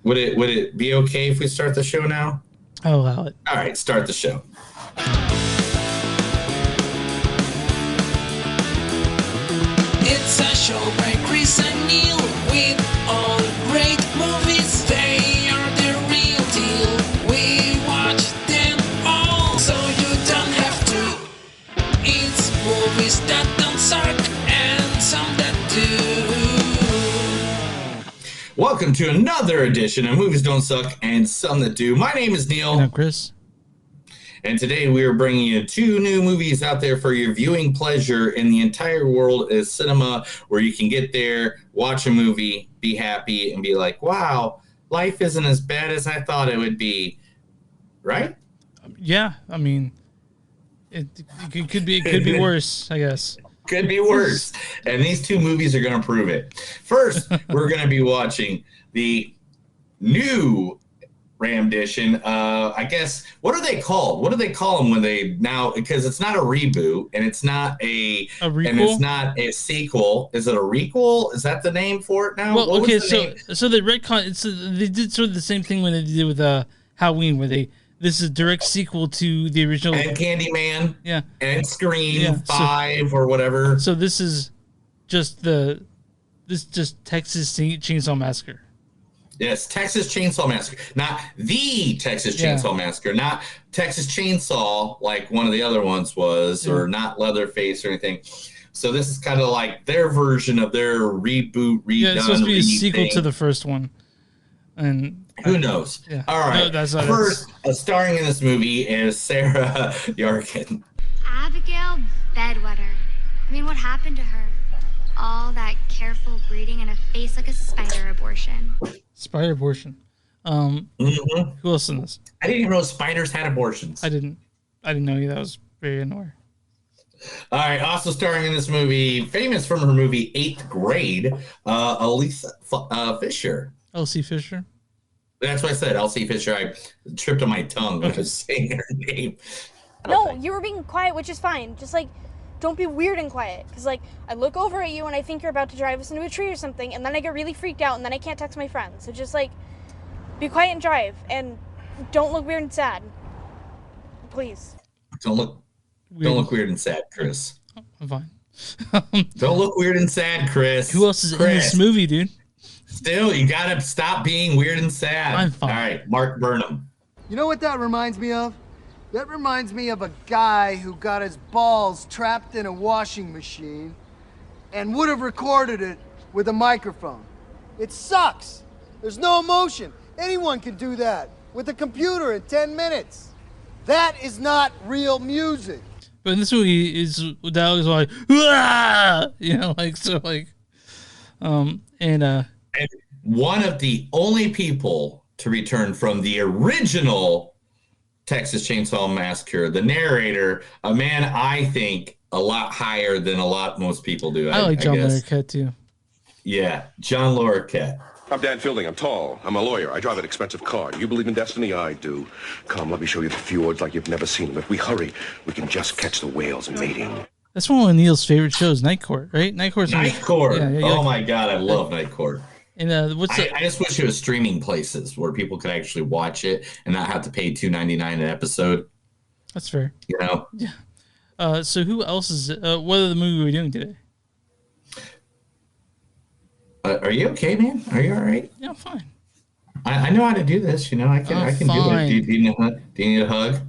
Would it be okay if we start the show now? I'll allow it. All right, start the show. It's a show by Chris and Neil with all great movies. They are the real deal. We watch them all, so you don't have to. It's movies that don't suck and some that do. Welcome to another edition of Movies Don't Suck and Some That Do. My name is Neil. And I'm Chris. And today we are bringing you two new movies out there for your viewing pleasure in the entire world of cinema, where you can get there, watch a movie, be happy, and be like, wow, life isn't as bad as I thought it would be. Right? Yeah, I mean, it could be worse, I guess. Could be worse. And these two movies are going to prove it. First, we're going to be watching the new rendition. I guess, what are they called? What do they call them when they now, because it's not a reboot and it's not a requel? And it's not a sequel. Is it a requel? Is that the name for it now? Well, okay, so the retcon, they did sort of the same thing when they did with Halloween, where this is a direct sequel to the original. And Candyman. Yeah. And Scream 5 or whatever. So this is just Texas Chainsaw Massacre. Yes, Texas Chainsaw Massacre. Not the Texas Chainsaw Massacre. Not Texas Chainsaw like one of the other ones was, or not Leatherface or anything. So this is kind of like their version of their reboot, redone. Yeah, it's supposed to be a sequel thing. to the first one. And who knows? Yeah. All right. No, that's not First, starring in this movie is Sarah Yarkin. Abigail Bedwetter. I mean, what happened to her? All that careful breeding and a face like a spider abortion. Spider abortion. Who else in this? I didn't even know spiders had abortions. I didn't know you. That was very annoying. All right. Also starring in this movie, famous from her movie 8th Grade, Elisa Fisher. Elsie Fisher. That's what I said, Elsie Fisher. I tripped on my tongue when I was saying her name. No, you were being quiet, which is fine. Just don't be weird and quiet. Because I look over at you and I think you're about to drive us into a tree or something, and then I get really freaked out, and then I can't text my friends. So just be quiet and drive, and don't look weird and sad. Please. Don't look weird and sad, Chris. Oh, I'm fine. Don't look weird and sad, Chris. Who else is in this movie, dude? Still, you gotta stop being weird and sad. I'm fine. All right, Mark Burnham. You know what that reminds me of? That reminds me of a guy who got his balls trapped in a washing machine and would have recorded it with a microphone. It sucks. There's no emotion. Anyone can do that with a computer in 10 minutes. That is not real music. But in this movie, the dog is like, "Wah!" And one of the only people to return from the original Texas Chainsaw Massacre, the narrator, a man I think a lot higher than most people do. I like John Larroquette too. Yeah, John Larroquette. I'm Dan Fielding. I'm tall. I'm a lawyer. I drive an expensive car. You believe in destiny? I do. Come, let me show you the fjords like you've never seen them. If we hurry, we can just catch the whales mating. That's one of Neil's favorite shows, Night Court, right? Night Court. Night Court. Oh my God, I love Night Court. And I just wish it was streaming places where people could actually watch it and not have to pay $2.99 an episode. That's fair. You know? Yeah. So who else is what other movie are we doing today? Are you okay, man? Are you all right? Yeah, I'm fine. I know how to do this. You know, I can do it. Do you need a hug?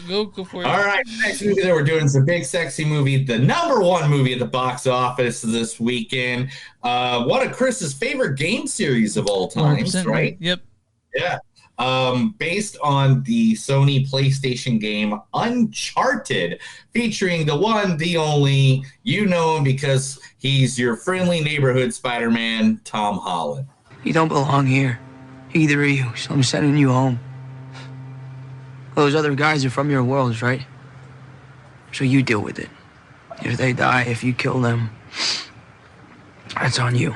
Go for it. All right, next movie that we're doing is a big, sexy movie, the #1 movie at the box office this weekend. One of Chris's favorite game series of all times, right? Yep. Yeah. Based on the Sony PlayStation game Uncharted, featuring the one, the only, you know him because he's your friendly neighborhood Spider-Man, Tom Holland. You don't belong here, either of you, so I'm sending you home. Those other guys are from your worlds, right? So you deal with it. If they die, if you kill them, that's on you.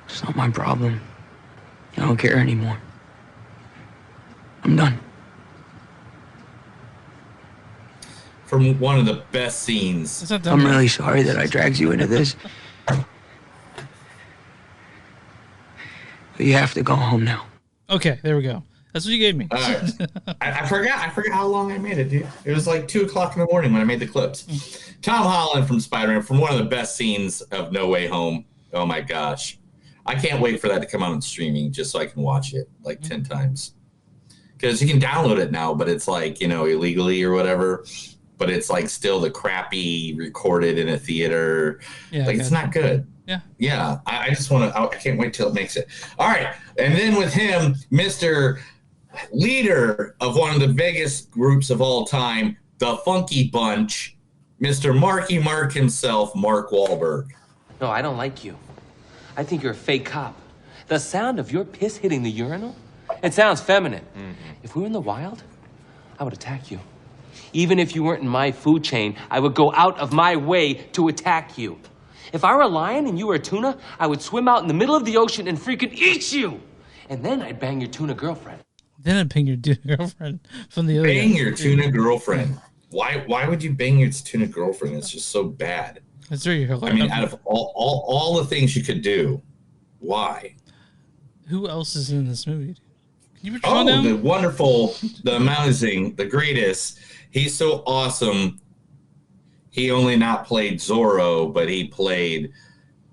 It's not my problem. I don't care anymore. I'm done. From one of the best scenes. I'm really sorry that I dragged you into this. But you have to go home now. Okay, there we go. That's what you gave me. I forgot how long I made it, dude. It was like 2:00 in the morning when I made the clips. Tom Holland from Spider-Man, from one of the best scenes of No Way Home. Oh my gosh. I can't wait for that to come out on streaming just so I can watch it like 10 times. Because you can download it now, but it's like, illegally or whatever. But it's like still the crappy recorded in a theater. Yeah, like it's not good. Yeah. Yeah. I just want to, I can't wait till it makes it. All right. And then with him, Mr. Leader of one of the biggest groups of all time, the Funky Bunch, Mr. Marky Mark himself, Mark Wahlberg. No, I don't like you. I think you're a fake cop. The sound of your piss hitting the urinal, it sounds feminine. Mm-hmm. If we were in the wild, I would attack you. Even if you weren't in my food chain, I would go out of my way to attack you. If I were a lion and you were a tuna, I would swim out in the middle of the ocean and freaking eat you. And then I'd bang your tuna girlfriend. Then I'd bang your tuna girlfriend from the other Bang guy. your tuna girlfriend. Why would you bang your tuna girlfriend? It's just so bad. That's right. I mean, out of all the things you could do, why? Who else is in this movie? Can you put down? The wonderful, the amazing, the greatest. He's so awesome. He only not played Zorro, but he played,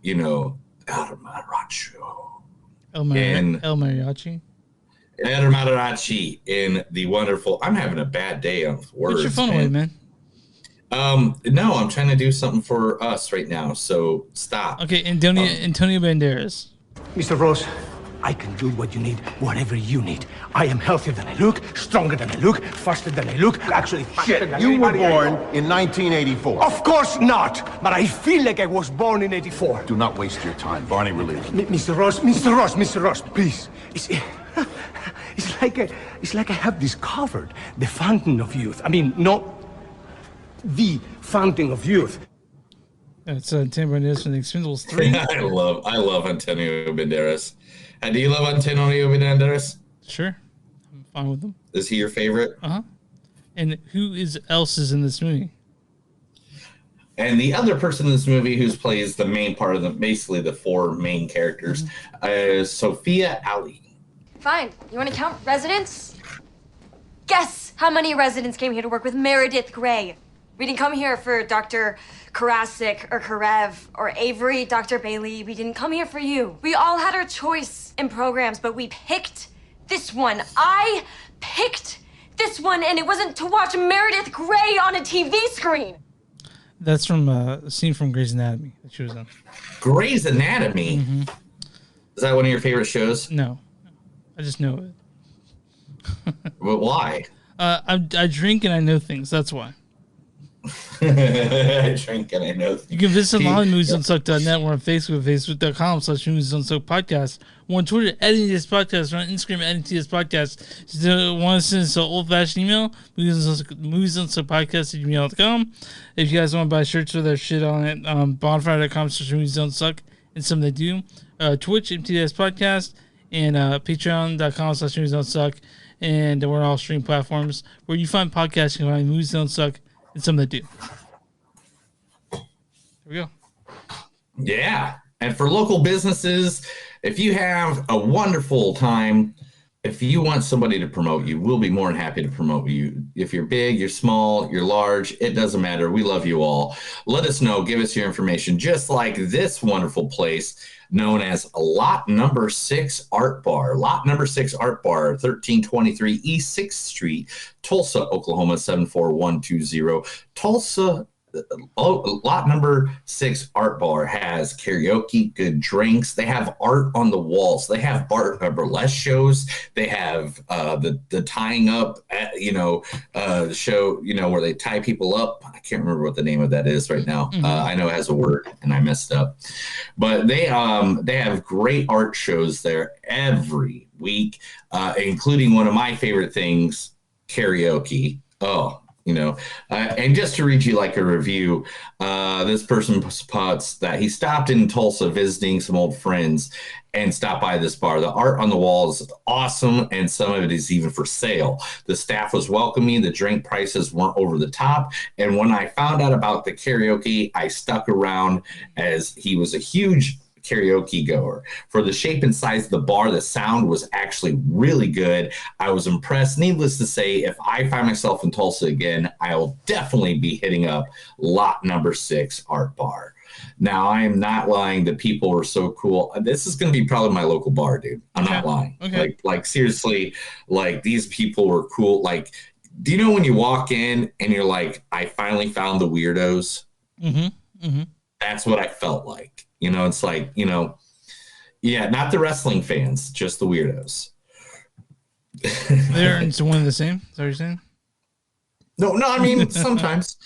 El Mariachi. El Mariachi? El Mariachi in the wonderful... I'm having a bad day on words. Put your phone away, man. No, I'm trying to do something for us right now, so stop. Okay, Antonio Banderas. Mr. Ross, I can do what you need, whatever you need. I am healthier than I look, stronger than I look, faster than I look, actually faster than you were anybody born I know. in 1984. Of course not, but I feel like I was born in 84. Do not waste your time. Barney relieved. Mr. Ross, please. It's like I have discovered the fountain of youth. I mean, not the fountain of youth. That's Antonio Banderas from The Expendables 3. I love Antonio Banderas. Do you love Antonio Banderas? Sure. I'm fine with him. Is he your favorite? Uh-huh. And who else is in this movie? And the other person in this movie who plays the main part of basically the four main characters is Sophia Ali. Fine. You want to count residents? Guess how many residents came here to work with Meredith Grey. We didn't come here for Dr. Karasik or Karev or Avery, Dr. Bailey. We didn't come here for you. We all had our choice in programs, but we picked this one. I picked this one, and it wasn't to watch Meredith Grey on a TV screen. That's from a scene from Grey's Anatomy that she was on. Grey's Anatomy? Mm-hmm. Is that one of your favorite shows? No. I just know it. But why? I drink and I know things. That's why. I drink and I know things. You can visit moviesdon'tsuck.net. We're on Facebook, facebook.com/moviesdon'tsuck podcast. We're on Twitter, @NTS Podcast. We're on Instagram, @NTS Podcast. If you want to send us an old-fashioned email, moviesdon'tsuckpodcast@gmail.com. If you guys want to buy shirts with our shit on it, bonfire.com/moviesdon'tsuck, and some they do. Twitch, MTS Podcast, and patreon.com/moviesdon'tsuck. And we're on all stream platforms. Where you find podcasts, you can find Movies Don't Suck and some that do. There we go. Yeah. And for local businesses, if you have a wonderful time, if you want somebody to promote you, we'll be more than happy to promote you. If you're big, you're small, you're large, it doesn't matter. We love you all. Let us know. Give us your information. Just like this wonderful place known as Lot Number 6 Art Bar. Lot Number 6 Art Bar, 1323 East 6th Street, Tulsa, Oklahoma, 74120. Tulsa. Lot Number 6 Art Bar has karaoke, good drinks. They have art on the walls. They have burlesque shows. They have the tying up, show, where they tie people up. I can't remember what the name of that is right now. Mm-hmm. I know it has a word and I messed up. But they have great art shows there every week, including one of my favorite things, karaoke. And just to read you like a review, this person spots that he stopped in Tulsa visiting some old friends and stopped by this bar. The art on the walls is awesome, and some of it is even for sale. The staff was welcoming. The drink prices weren't over the top. And when I found out about the karaoke, I stuck around, as he was a huge karaoke goer. For the shape and size of the bar, the sound was actually really good. I was impressed. Needless to say, if I find myself in Tulsa again, I will definitely be hitting up lot number 6 Art Bar. Now, I am not lying. The people were so cool. This is going to be probably my local bar, dude. I'm not lying. Okay. Like seriously, like these people were cool. Like, do you know when you walk in and you're like, I finally found the weirdos? That's what I felt like. You know, it's like, you know, yeah, not the wrestling fans, just the weirdos. They're one and the same. Is that what you're saying? No, I mean, sometimes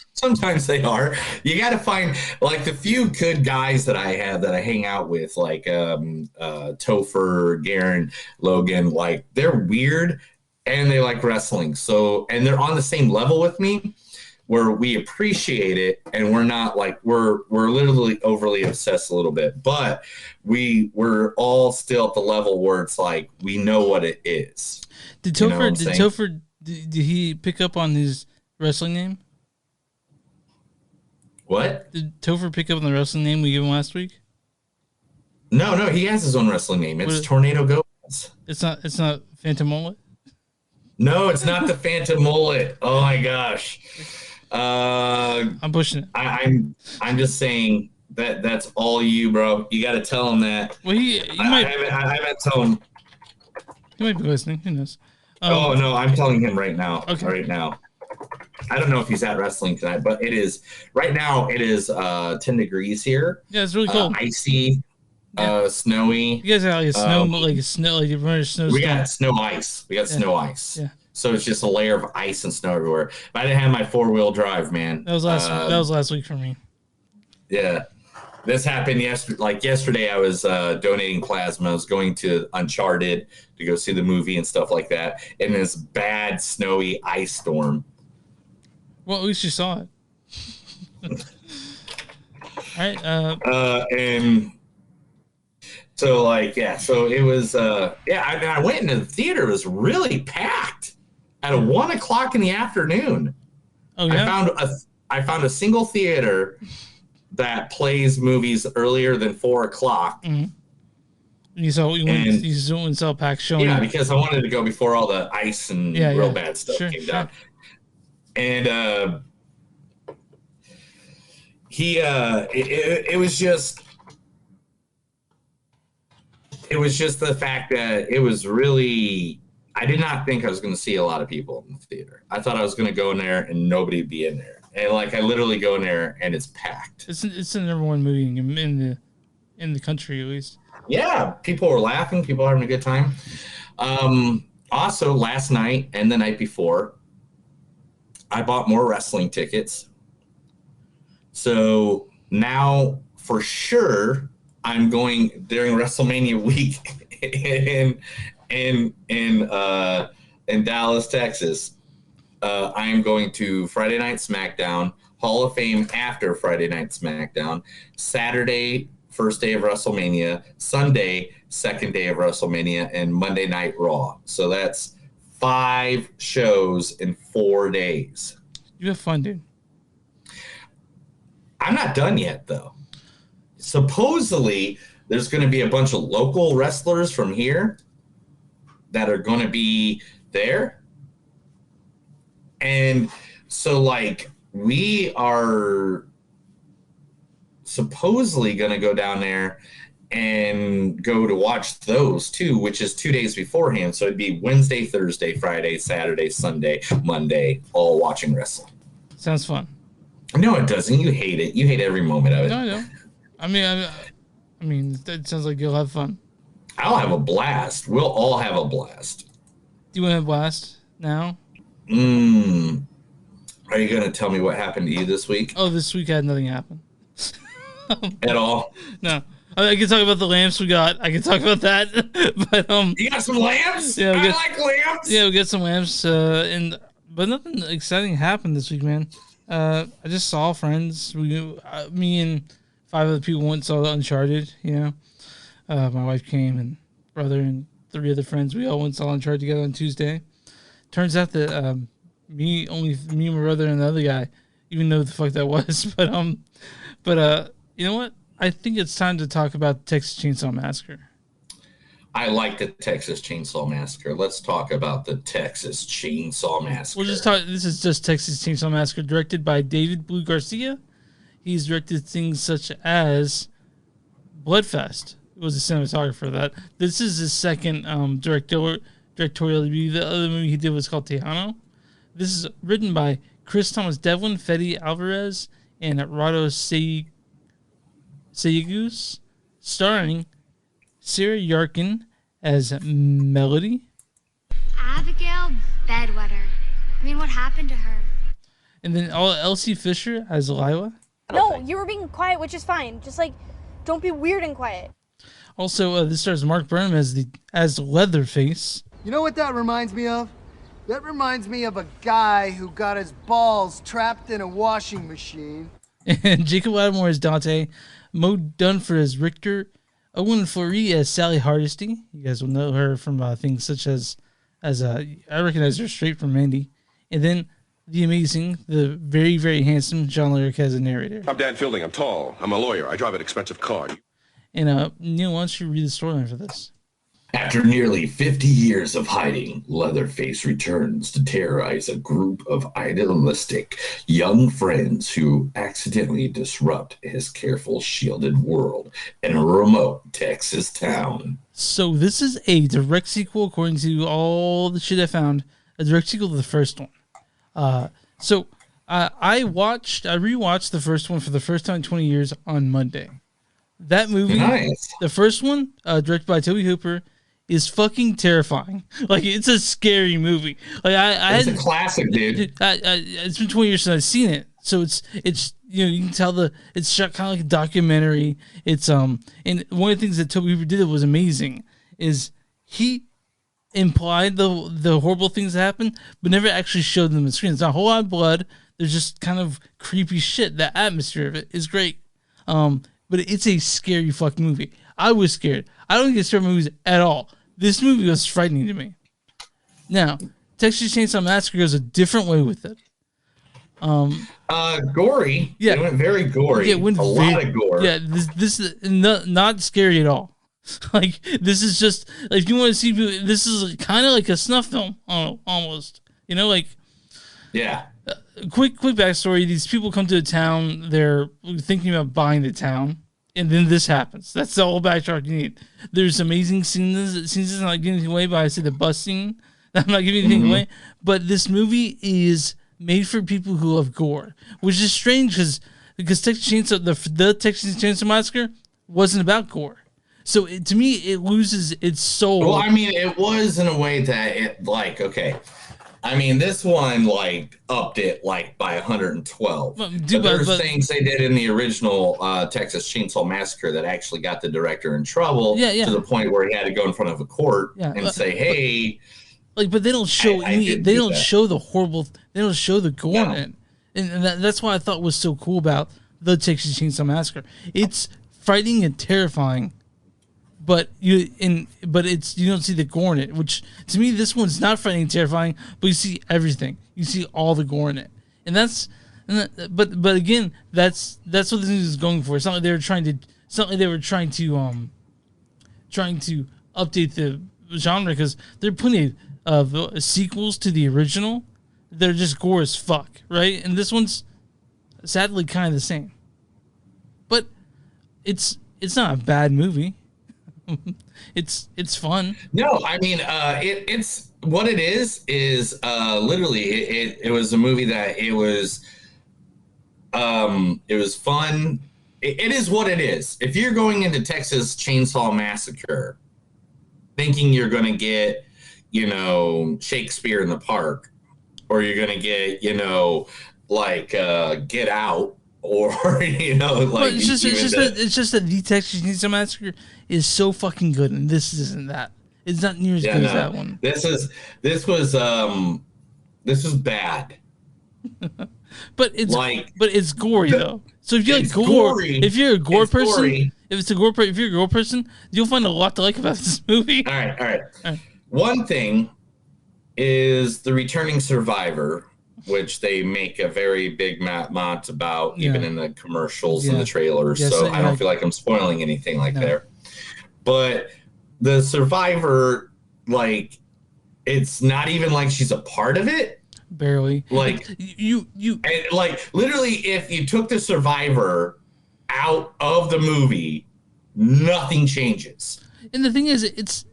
they are. You got to find, like, the few good guys that I have that I hang out with, like Topher, Garen, Logan, like, they're weird and they like wrestling. So, and they're on the same level with me where we appreciate it and we're not like, we're literally overly obsessed a little bit, but we're all still at the level where it's like, we know what it is. Did Topher, did he pick up on his wrestling name? What? Did Topher pick up on the wrestling name we gave him last week? No, he has his own wrestling name. It's Tornado Gomez. It's not Phantom Mullet? No, it's not the Phantom Mullet. Oh my gosh. I'm pushing it. I'm just saying that's all you, bro. You got to tell him that. Well, I haven't told him. He might be listening. Who knows? Oh no, I'm telling him right now. Okay. Right now. I don't know if he's at wrestling tonight, but it is right now. It is 10 degrees here. Yeah, it's really cold. Icy, snowy. You guys got like a snow, like you remember snow. We got snow ice. We got snow ice. Yeah. So it's just a layer of ice and snow everywhere. But I didn't have my 4-wheel drive, man. That was last week for me. Yeah. This happened yesterday. I was donating plasma. I was going to Uncharted to go see the movie and stuff like that. In this bad snowy ice storm. Well, at least you saw it. All right. And so so it was. I went into the theater. It was really packed at 1:00 in the afternoon. Oh yeah. I found a single theater that plays movies earlier than 4:00. Mm-hmm. You went and saw Pack showing. Yeah, because I wanted to go before all the ice and real bad stuff came down. And it was just the fact that it was really. I did not think I was going to see a lot of people in the theater. I thought I was going to go in there and nobody would be in there. And I literally go in there and it's packed. It's the number one movie in the country at least. Yeah, people were laughing. People were having a good time. Also, last night and the night before, I bought more wrestling tickets. So now, for sure, I'm going during WrestleMania week in Dallas, Texas. I am going to Friday Night SmackDown, Hall of Fame after Friday Night SmackDown, Saturday, first day of WrestleMania, Sunday, second day of WrestleMania, and Monday Night Raw. So that's 5 shows in 4 days. You have fun, dude. I'm not done yet, though. Supposedly, there's going to be a bunch of local wrestlers from here that are going to be there. And so, we are supposedly going to go down there and go to watch those too, which is 2 days beforehand. So it'd be Wednesday, Thursday, Friday, Saturday, Sunday, Monday, all watching wrestling. Sounds fun. No, it doesn't. You hate it. You hate every moment of it. No, I don't. I mean, that sounds like you'll have fun. I'll have a blast. We'll all have a blast. Do you want to have a blast now? Are you going to tell me what happened to you this week? Oh, this week had nothing happen. At all? No. I can talk about the lamps we got. I can talk about that. But you got some lamps? Yeah, I like lamps. Yeah, we got some lamps. But nothing exciting happened this week, man. I just saw friends. Me and 5 other people went and saw Uncharted. You know, my wife came and brother and 3 other friends. We all went and saw Uncharted together on Tuesday. Turns out that me, my brother, and the other guy, even though the fuck that was. But you know what? I think it's time to talk about Texas Chainsaw Massacre. I like the Texas Chainsaw Massacre. Let's talk about the Texas Chainsaw Massacre. We'll just talk. This is just Texas Chainsaw Massacre, directed by David Blue Garcia. He's directed things such as Bloodfest. It was a cinematographer for that. This is his second directorial debut. The other movie he did was called Tejano. This is written by Chris Thomas Devlin, Fede Alvarez, and Rado Seyagus, starring Sarah Yarkin as Melody. Abigail Bedwetter. I mean, what happened to her? And then Elsie Fisher as Lila. No, you were being quiet, which is fine. Just like, don't be weird and quiet. Also, this stars Mark Burnham as Leatherface. You know what that reminds me of? That reminds me of a guy who got his balls trapped in a washing machine. And Jacob Lattimore as Dante. Mo Dunford as Richter. Owen Fleury as Sally Hardesty. You guys will know her from things such as I recognize her straight from Mandy. And then the amazing, the very, very handsome John Lyric as a narrator. I'm Dan Fielding. I'm tall. I'm a lawyer. I drive an expensive car. And Neil, why don't you read the storyline for this? After nearly 50 years of hiding, Leatherface returns to terrorize a group of idealistic young friends who accidentally disrupt his careful, shielded world in a remote Texas town. So this is a direct sequel, according to all the shit I found, a direct sequel to the first one. I rewatched the first one for the first time in 20 years on Monday. That movie, nice. The first one, directed by Tobe Hooper, is fucking terrifying. Like, it's a scary movie. Like, it's a classic, dude. It's been 20 years since I've seen it, so it's you can tell it's shot kind of like a documentary. It's and one of the things that Tobe Hooper did that was amazing is he implied the horrible things that happened, but never actually showed them on the screen. It's not a whole lot of blood. There's just kind of creepy shit. The atmosphere of it is great. But it's a scary fucking movie. I was scared. I don't get scared of movies at all. This movie was frightening to me. Now, Texas Chainsaw Massacre goes a different way with it. Gory. Yeah. It went very gory. Yeah, it went lot of gore. Yeah, this is not scary at all. Like, this is just, like, if you want to see, this is kind of like a snuff film, almost. You know, like... Yeah. Quick backstory. These people come to a town. They're thinking about buying the town. And then this happens. That's the whole backtrack you need. There's amazing scenes. I'm not giving anything away, but I say the bus scene. I'm not giving anything away. But this movie is made for people who love gore, which is strange because Texas Chainsaw, the Texas Chainsaw Massacre wasn't about gore. So to me, it loses its soul. Well, I mean, it was in a way that it, like, okay. I mean, this one, like, upped it, like, by 112. But there's things they did in the original Texas Chainsaw Massacre that actually got the director in trouble to the point where he had to go in front of a court and say, hey... But they don't show show the horrible... They don't show the gore in it. And that's what I thought was so cool about the Texas Chainsaw Massacre. It's frightening and terrifying, but you don't see the gore in it, which to me this one's not frightening and terrifying, but you see everything. You see all the gore in it, but again, that's what this movie is going for. It's not like they were trying to update the genre, because there are plenty of sequels to the original. They're just gore as fuck, right? And this one's sadly kind of the same, but it's not a bad movie. It's fun. No, I mean, it's what it is literally it was a movie that it was fun. It is what it is. If you're going into Texas Chainsaw Massacre thinking you're going to get, Shakespeare in the Park, or you're going to get, Get Out, or it's just that the Texas Chainsaw Massacre is so fucking good, and this isn't that. It's not near as good as that one. This was bad. but it's gory though. So if you like gore, if you're a gore person, if you're a gore person, you'll find a lot to like about this movie. All right. One thing is the returning survivor which they make a very big mont about, even in the commercials and Yeah. the trailers. Yeah, so so, I don't like- feel like I'm spoiling anything like No. there. But the survivor, like, it's not even like she's a part of it. Barely. Like you and like literally, if you took the survivor out of the movie, nothing changes. And the thing is, it's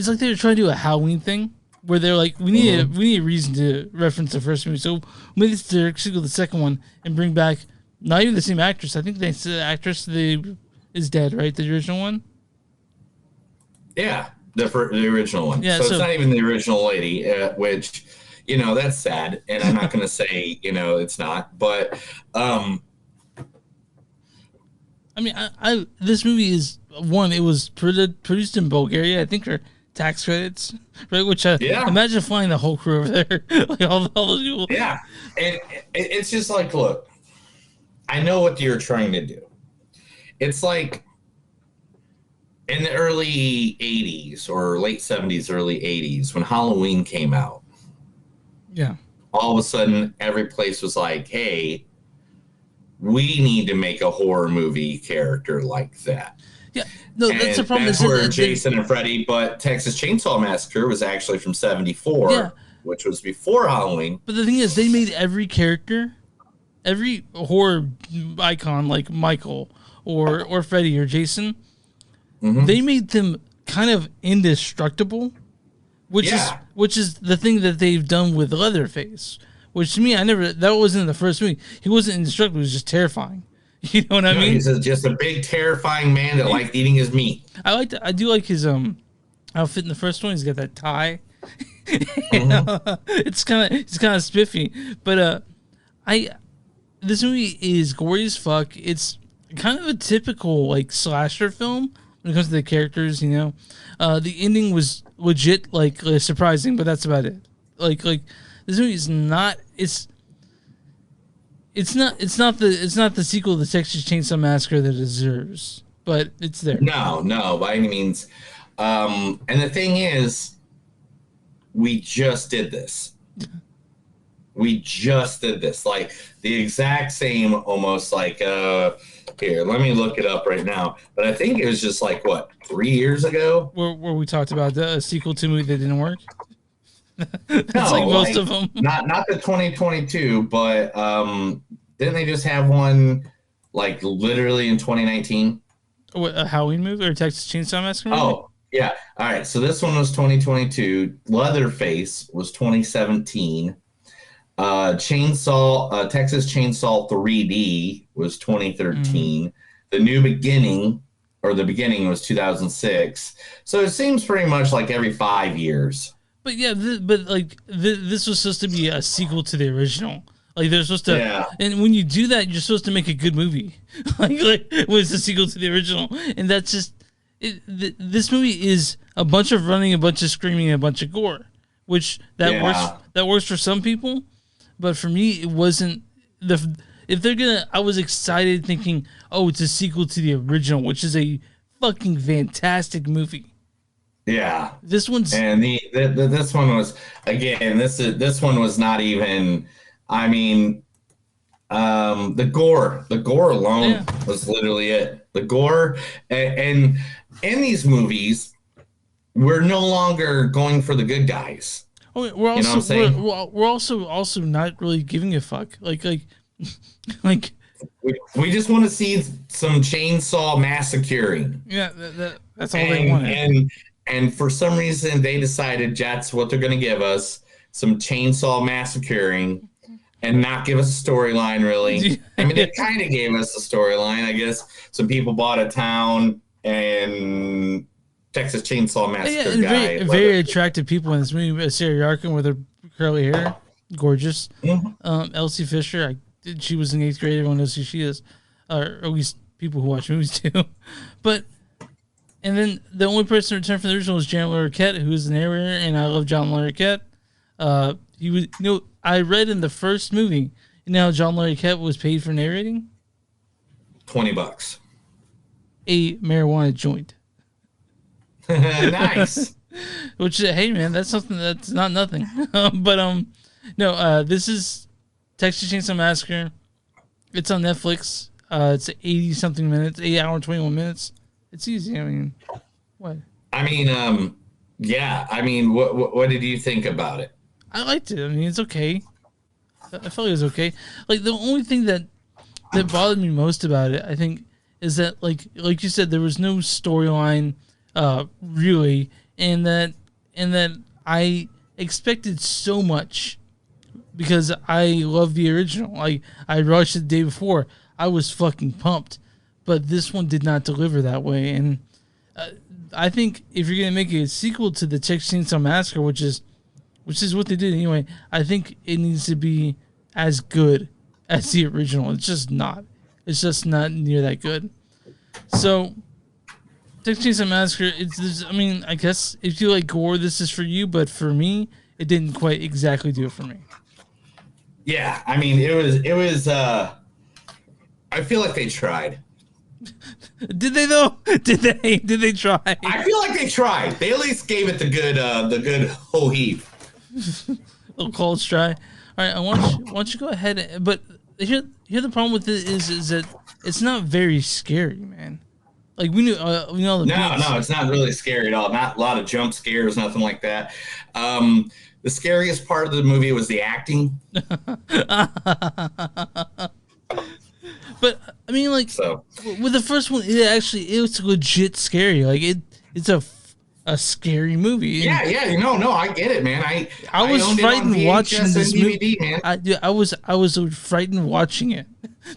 like they're trying to do a Halloween thing where they're like, we need a reason to reference the first movie, so maybe it's the sequel, the second one, and bring back not even the same actress. I think the actress is dead, right? The original one. Yeah, the original one. Yeah, so so- it's not even the original lady, which, you know, that's sad. And I'm not going to say, you know, it's not. But I mean, I this movie is one. It was produced in Bulgaria, I think, for tax credits, right? Which imagine flying the whole crew over there, like all those people. Yeah, and it's just like, look, I know what you're trying to do. It's like in the early 80s or late 70s, early 80s, when Halloween came out. Yeah. All of a sudden, every place was like, hey, we need to make a horror movie character like that. Yeah, no, that's the problem. That's where Jason and Freddy, but Texas Chainsaw Massacre was actually from '74, which was before Halloween. But the thing is, they made every character, every horror icon like Michael or Freddy or Jason, they made them kind of indestructible, which is the thing that they've done with Leatherface. Which to me, that wasn't in the first movie. He wasn't indestructible. He was just terrifying. You know what I mean? He's just a big, terrifying man that liked eating his meat. I do like his outfit in the first one. He's got that tie. It's kind of spiffy, but this movie is gory as fuck. It's kind of a typical like slasher film when it comes to the characters. You know, the ending was legit surprising, but that's about it. Like this movie is not. It's not the sequel to the Texas Chainsaw Massacre that it deserves, but it's there. No, by any means. And the thing is, we just did this. Like the exact same, almost like here. Let me look it up right now. But I think it was just like 3 years ago, where we talked about the sequel to a movie that didn't work. That's no, like most of them. Not the 2022, but didn't they just have one like literally in 2019? What, a Halloween movie or a Texas Chainsaw Massacre movie? Oh, yeah. All right. So this one was 2022. Leatherface was 2017. Texas Chainsaw 3D was 2013. The beginning was 2006. So it seems pretty much like every 5 years. But yeah, this was supposed to be a sequel to the original. Like they're supposed to, and when you do that, you're supposed to make a good movie. like when it's a sequel to the original, and that's just this movie is a bunch of running, a bunch of screaming, and a bunch of gore, which that works for some people, but for me it wasn't. If they're gonna, I was excited thinking, oh, it's a sequel to the original, which is a fucking fantastic movie. Yeah, this one's this one was again. This one was not even. I mean, the gore alone was literally it. The gore, and in these movies, we're no longer going for the good guys. Oh, we're also not really giving a fuck. Like we just want to see some chainsaw massacring. Yeah, that's all they wanted. And for some reason, they decided that's what they're going to give us, some chainsaw massacring, and not give us a storyline, really. I mean, they kind of gave us a storyline, I guess. Some people bought a town, and Texas Chainsaw Massacre guy. Very attractive people in this movie. Sarah Yarkin with her curly hair, gorgeous. Elsie Fisher, she was in 8th grade. Everyone knows who she is, or at least people who watch movies do. But... And then the only person returned from the original was John Larroquette, who is the narrator, and I love John Larroquette. He was, I read in the first movie, John Larroquette was paid for narrating $20. A marijuana joint. Nice. Which, hey man, that's something that's not nothing. But No, this is Texas Chainsaw Massacre. It's on Netflix. It's 80 something minutes, 8 hour 21 minutes. It's easy. I mean, what? I mean, yeah. I mean, what did you think about it? I liked it. I mean, it's okay. I felt it was okay. Like the only thing that bothered me most about it, I think, is that like you said, there was no storyline, really, and that I expected so much because I love the original. I watched it the day before. I was fucking pumped, but this one did not deliver that way. And I think if you're gonna make a sequel to the Texas Chainsaw Massacre, which is what they did anyway, I think it needs to be as good as the original. It's just not. It's just not near that good. So, Texas Chainsaw Massacre. I mean, I guess if you like gore, this is for you. But for me, it didn't quite exactly do it for me. Yeah, I mean, it was. I feel like they tried. Did they though? Did they try? I feel like they tried. They at least gave it the good whole heave. Little cold try. All right, why don't you go ahead? But here the problem with it is that it's not very scary, man. Like we knew the no, it's not really scary at all. Not a lot of jump scares, nothing like that. The scariest part of the movie was the acting. But I mean, like, with the first one, it was legit scary. Like it's a scary movie. Yeah, I get it, man. I was frightened watching this movie. DVD, man. I was frightened watching it,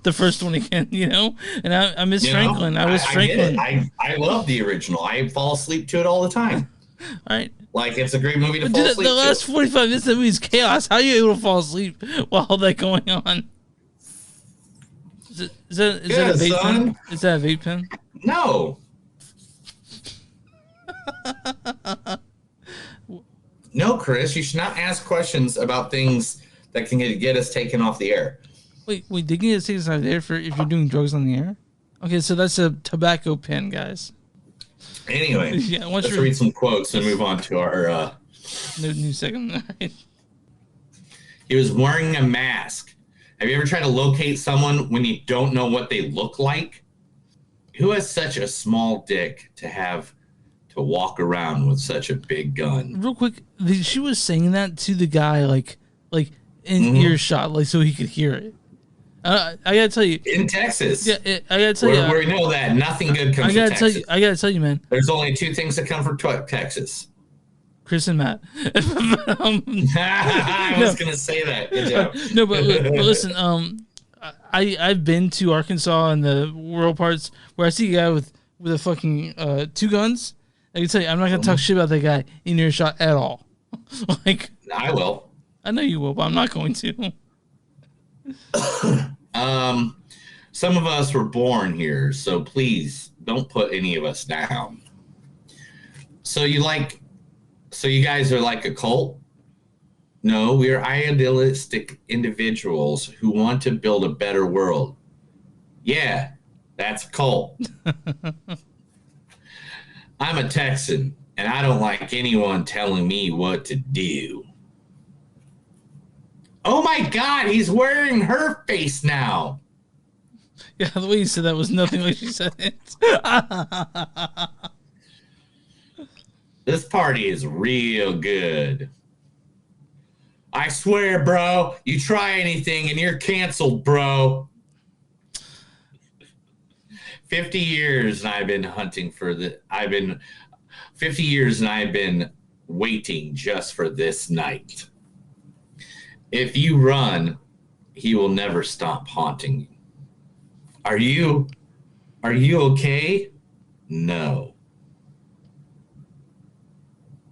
the first one again. And I miss Franklin. I was Franklin. I love the original. I fall asleep to it all the time. All right. Like, it's a great movie to fall asleep to. The last 45 minutes of the movie is chaos. How are you able to fall asleep while all that going on? Is that a vape pen? Is that a vape pen? No. No, Chris, you should not ask questions about things that can get us taken off the air. Wait, they can get us taken off the air for if you're doing drugs on the air? Okay, so that's a tobacco pen, guys. Anyway, let's read some quotes and move on to our new segment. He was wearing a mask. Have you ever tried to locate someone when you don't know what they look like? Who has such a small dick to have to walk around with such a big gun? Real quick, she was saying that to the guy like in earshot, like so he could hear it. I gotta tell you, in Texas, I gotta tell you, where we know that nothing good comes from Texas. I gotta tell you, man. There's only two things that come from Texas. Chris and Matt. I was gonna say that. Good job. No, but listen. I've been to Arkansas and the rural parts where I see a guy with a fucking 2 guns. I can tell you, I'm not gonna talk shit about that guy in earshot at all. Like I will. I know you will, but I'm not going to. Some of us were born here, so please don't put any of us down. So you guys are like a cult? No, we are idealistic individuals who want to build a better world. Yeah, that's a cult. I'm a Texan, and I don't like anyone telling me what to do. Oh my God, he's wearing her face now. Yeah, the way you said that was nothing like she said it. This party is real good. I swear, bro, you try anything and you're canceled, bro. 50 years and I've been hunting for 50 years and I've been waiting just for this night. If you run, he will never stop haunting you. Are you okay? No.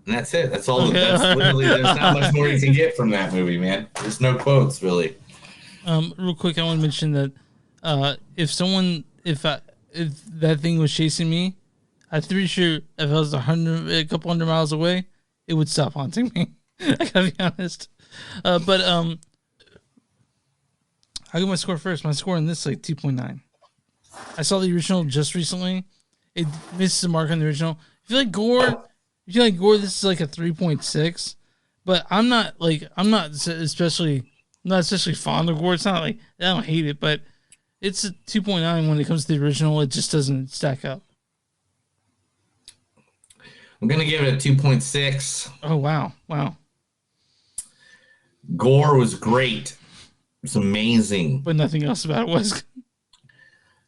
And that's it. That's all. Okay. That's literally. There's not much more you can get from that movie, man. There's no quotes really. Real quick, I want to mention that if that thing was chasing me, I'm pretty sure if I was a couple hundred miles away, it would stop haunting me. I gotta be honest. But I'll give my score first. My score in this is like 2.9. I saw the original just recently. It misses the mark on the original. If you like gore, this is like a 3.6. but I'm not especially fond of gore. It's not like I don't hate it, but it's a 2.9 when it comes to the original. It just doesn't stack up. I'm gonna give it a 2.6. Oh wow. Gore was great. It's amazing. But nothing else about it was.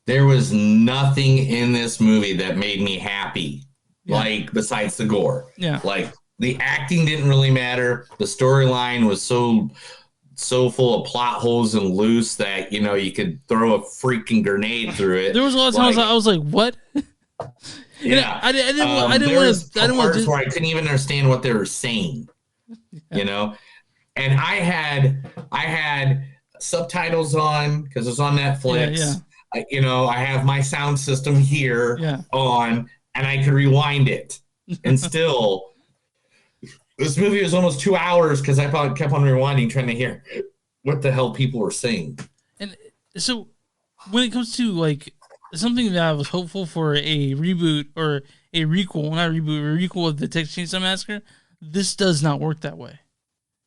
There was nothing in this movie that made me happy, like besides the gore. Yeah. Like the acting didn't really matter. The storyline was so full of plot holes and loose that you could throw a freaking grenade through it. There was a lot of times I was like, "What?" Yeah, I didn't want to. Where I couldn't even understand what they were saying. And I had subtitles on because it's on Netflix. Yeah. I have my sound system here on, and I could rewind it, and still, this movie was almost 2 hours because I kept on rewinding, trying to hear what the hell people were saying. And so, when it comes to like something that I was hopeful for a reboot or a re-quel, not a reboot, a re-quel of the Texas Chainsaw Massacre, this does not work that way.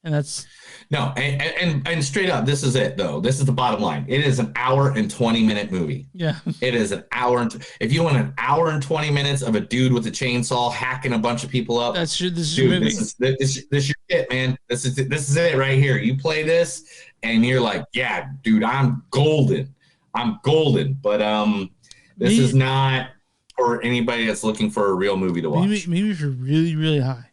And that's no, and straight up, this is it though. This is the bottom line. It is an hour and 20-minute movie. Yeah, it is an hour. If you want an hour and 20 minutes of a dude with a chainsaw hacking a bunch of people up, this is your movie. This is your shit, man. This is it right here. You play this, and you're like, yeah, dude, I'm golden. But this is not for anybody that's looking for a real movie to watch. Maybe if you're really, really high.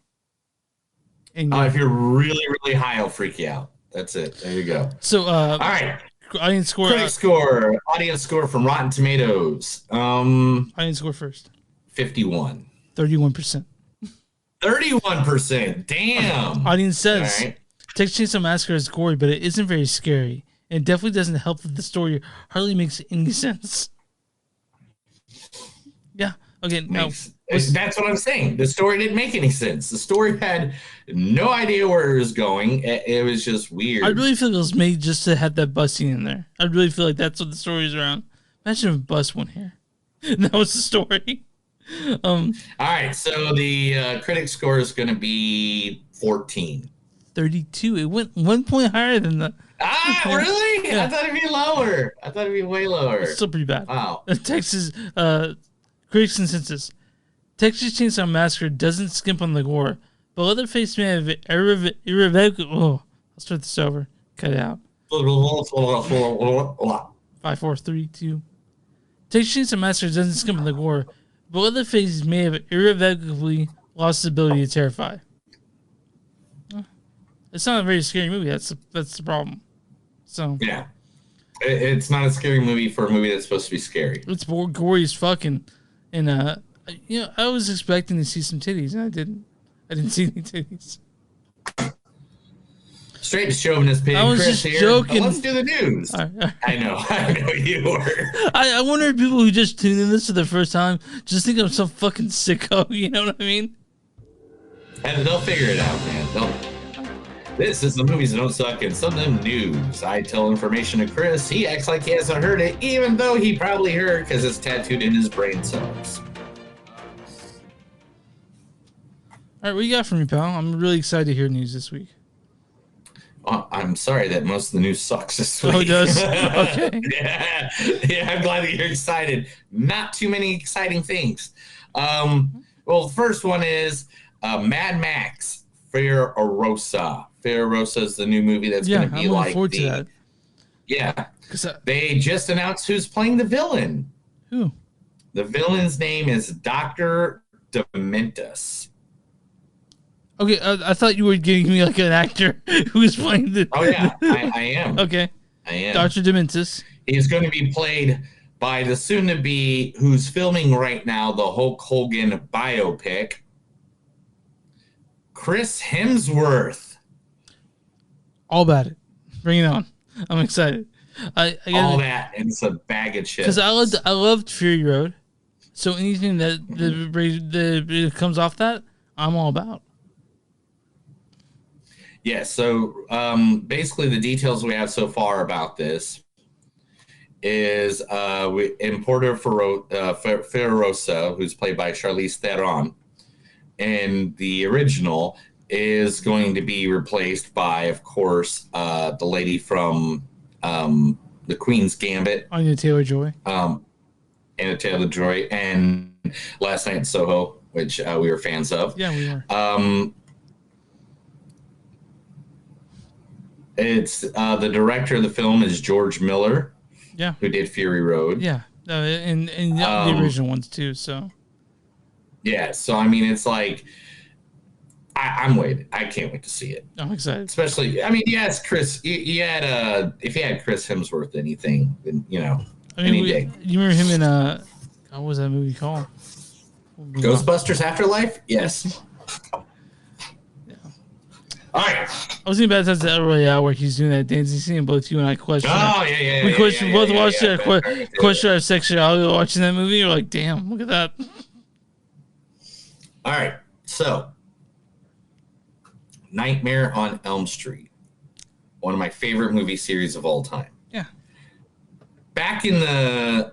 If you're really, really high, it'll freak you out. That's it. There you go. So, all right. Audience score. Audience score from Rotten Tomatoes. Audience score first. 51. 31%. 31%. Damn. Audience says Texas Chainsaw Massacre is gory, but it isn't very scary. And it definitely doesn't help that the story hardly makes any sense. Yeah. Okay. That's what I'm saying. The story didn't make any sense. The story had no idea where it was going. It was just weird. I really feel it was made just to have that bus scene in there. I really feel like that's what the story is around. Imagine if a bus went here. That was the story. All right. So the critic score is going to be 14. 32. It went 1 point higher than the. Really? Yeah. I thought it'd be lower. I thought it'd be way lower. It's still pretty bad. Wow. Texas critics consensus. Texas Chainsaw Massacre doesn't skimp on the gore, but Leatherface may have irrevocable. Oh, I'll start this over. Cut it out. 5, 4, 3, 2. Texas Chainsaw Massacre doesn't skimp on the gore, but Leatherface may have irrevocably lost his ability to terrify. It's not a very scary movie. That's the problem. So yeah, it's not a scary movie for a movie that's supposed to be scary. It's gory as fucking, and I was expecting to see some titties, and I didn't. I didn't see any titties. Straight to chauvinist pig. I was Chris just here. joking. Let's do the news. I know you were. I wonder if people who just tune in this for the first time just think I'm some fucking sicko. You know what I mean? And they'll figure it out, man. This is the movies that don't suck and some of them news. I tell information to Chris. He acts like he hasn't heard it, even though he probably heard because it's tattooed in his brain cells. All right, what you got for me, pal? I'm really excited to hear news this week. I'm sorry that most of the news sucks this week. Oh, it does? Okay. Yeah, I'm glad that you're excited. Not too many exciting things. Well, the first one is Mad Max, Furiosa. Furiosa is the new movie that's going to be like forward to that. Yeah. They just announced who's playing the villain. Who? The villain's name is Dr. Dementus. Okay, I thought you were giving me like an actor who's playing the. Oh yeah, I am. Okay, I am. Dr. Dementus. He's going to be played by the soon-to-be who's filming right now the Hulk Hogan biopic, Chris Hemsworth. All about it. Bring it on. I'm excited. I all that and it's a bag of shit. Because I loved Fury Road, so anything that comes off that, I'm all about. Yeah, so basically the details we have so far about this is Importer Furiosa, who's played by Charlize Theron, in the original, is going to be replaced by, of course, the lady from the Queen's Gambit, Anya Taylor-Joy. Anya Taylor-Joy, and Last Night in Soho, which we were fans of. Yeah, we were. It's the director of the film is George Miller. Yeah. Who did Fury Road. Yeah. And the original ones too, so. Yeah, so I mean, it's like, I'm waiting. I can't wait to see it. I'm excited. Especially, I mean, yes, Chris, you had, if you had Chris Hemsworth, anything, then, you know, any day. You remember him in, what was that movie called? Ghostbusters Afterlife? Yes. All right. I was thinking about that Battle Royale where he's doing that dancing scene, and both you and I questioned. Oh, yeah. We questioned, both watched it, questioned our sexuality watching that movie. You're like, damn, look at that. All right. So, Nightmare on Elm Street. One of my favorite movie series of all time. Yeah. Back in the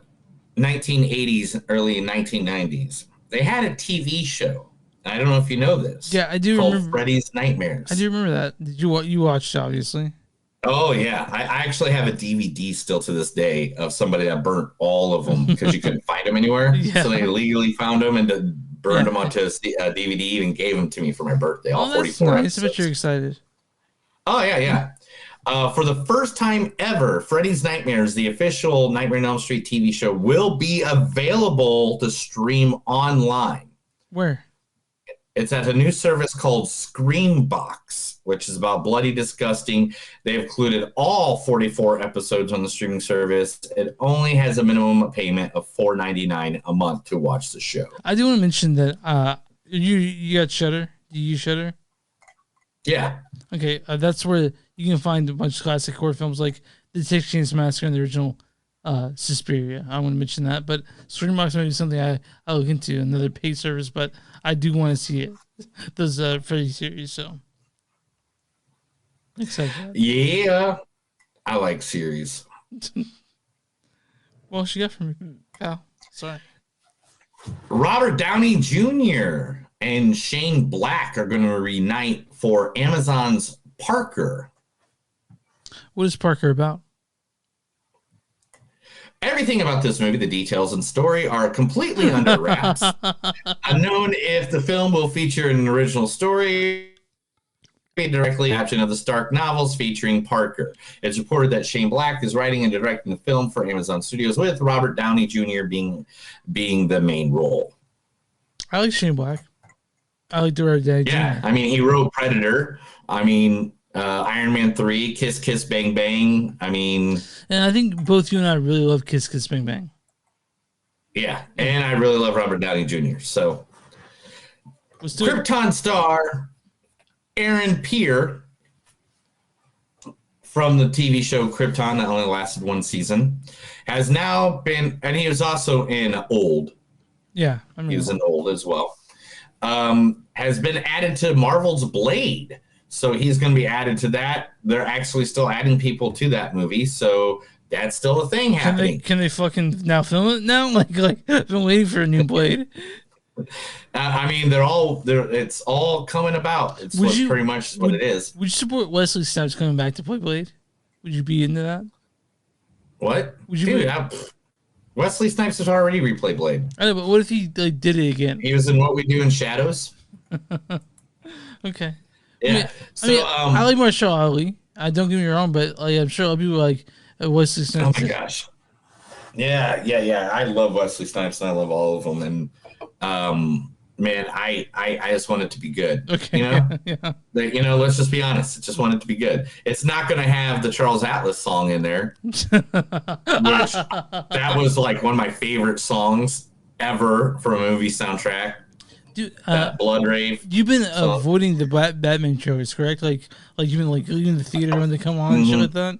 1980s, early 1990s, they had a TV show. I don't know if you know this. Yeah, I do called remember. Freddy's Nightmares. I do remember that. Did you watched, obviously. Oh, yeah. I actually have a DVD still to this day of somebody that burnt all of them because you couldn't find them anywhere. Yeah. So they legally found them and burned them onto a DVD and gave them to me for my birthday. All 44 nice. I bet you're excited. Oh, yeah. For the first time ever, Freddy's Nightmares, the official Nightmare on Elm Street TV show, will be available to stream online. Where? It's at a new service called Screambox, which is about bloody disgusting. They've included all 44 episodes on the streaming service. It only has a minimum payment of $4.99 a month to watch the show. I do want to mention that you got Shudder. Do you use Shudder? Yeah. Okay, that's where you can find a bunch of classic horror films like the Texas Chainsaw Massacre and the original Suspiria. I want to mention that, but Screambox might be something I look into, another paid service, but I do want to see it. Those Freddy series, so excited. Yeah, I like series. Well, she got from me, pal. Sorry. Robert Downey Jr. and Shane Black are going to reunite for Amazon's Parker. What is Parker about? Everything about this movie, the details and story, are completely under wraps. Unknown if the film will feature an original story made directly adaptation of the Stark novels featuring Parker. It's reported that Shane Black is writing and directing the film for Amazon Studios, with Robert Downey Jr. being the main role. I like Shane Black. I like Robert Downey Jr. Yeah, I mean, he wrote Predator. I mean, Iron Man 3, Kiss Kiss Bang Bang. I mean... And I think both you and I really love Kiss Kiss Bang Bang. Yeah, and I really love Robert Downey Jr. So, Krypton star Aaron Peer from the TV show Krypton, that only lasted one season, has now been... And he was also in Old. Yeah, I mean... He was in Old as well. Has been added to Marvel's Blade. So he's going to be added to that. They're actually still adding people to that movie, so that's still a thing happening. Can they fucking now film it now? Like I've been waiting for a new Blade. I mean, it's all coming about. It's pretty much what it is. Would you support Wesley Snipes coming back to play Blade? Would you be into that? What? Would you? Wesley Snipes has already replayed Blade. I know, but what if he did it again? He was in What We Do in Shadows. Okay. Yeah. I like Marshall Ali. Don't get me wrong, but I'm sure a lot of people like Wesley Snipes. Oh my gosh. Yeah. I love Wesley Snipes and I love all of them. And man, I just want it to be good. Okay. You know? Yeah. Let's just be honest. I just want it to be good. It's not going to have the Charles Atlas song in there, which that was like one of my favorite songs ever for a movie soundtrack. Dude, Blood Rave. You've been avoiding the Batman trailers, correct? Like you've been leaving the theater when they come on and shit like that.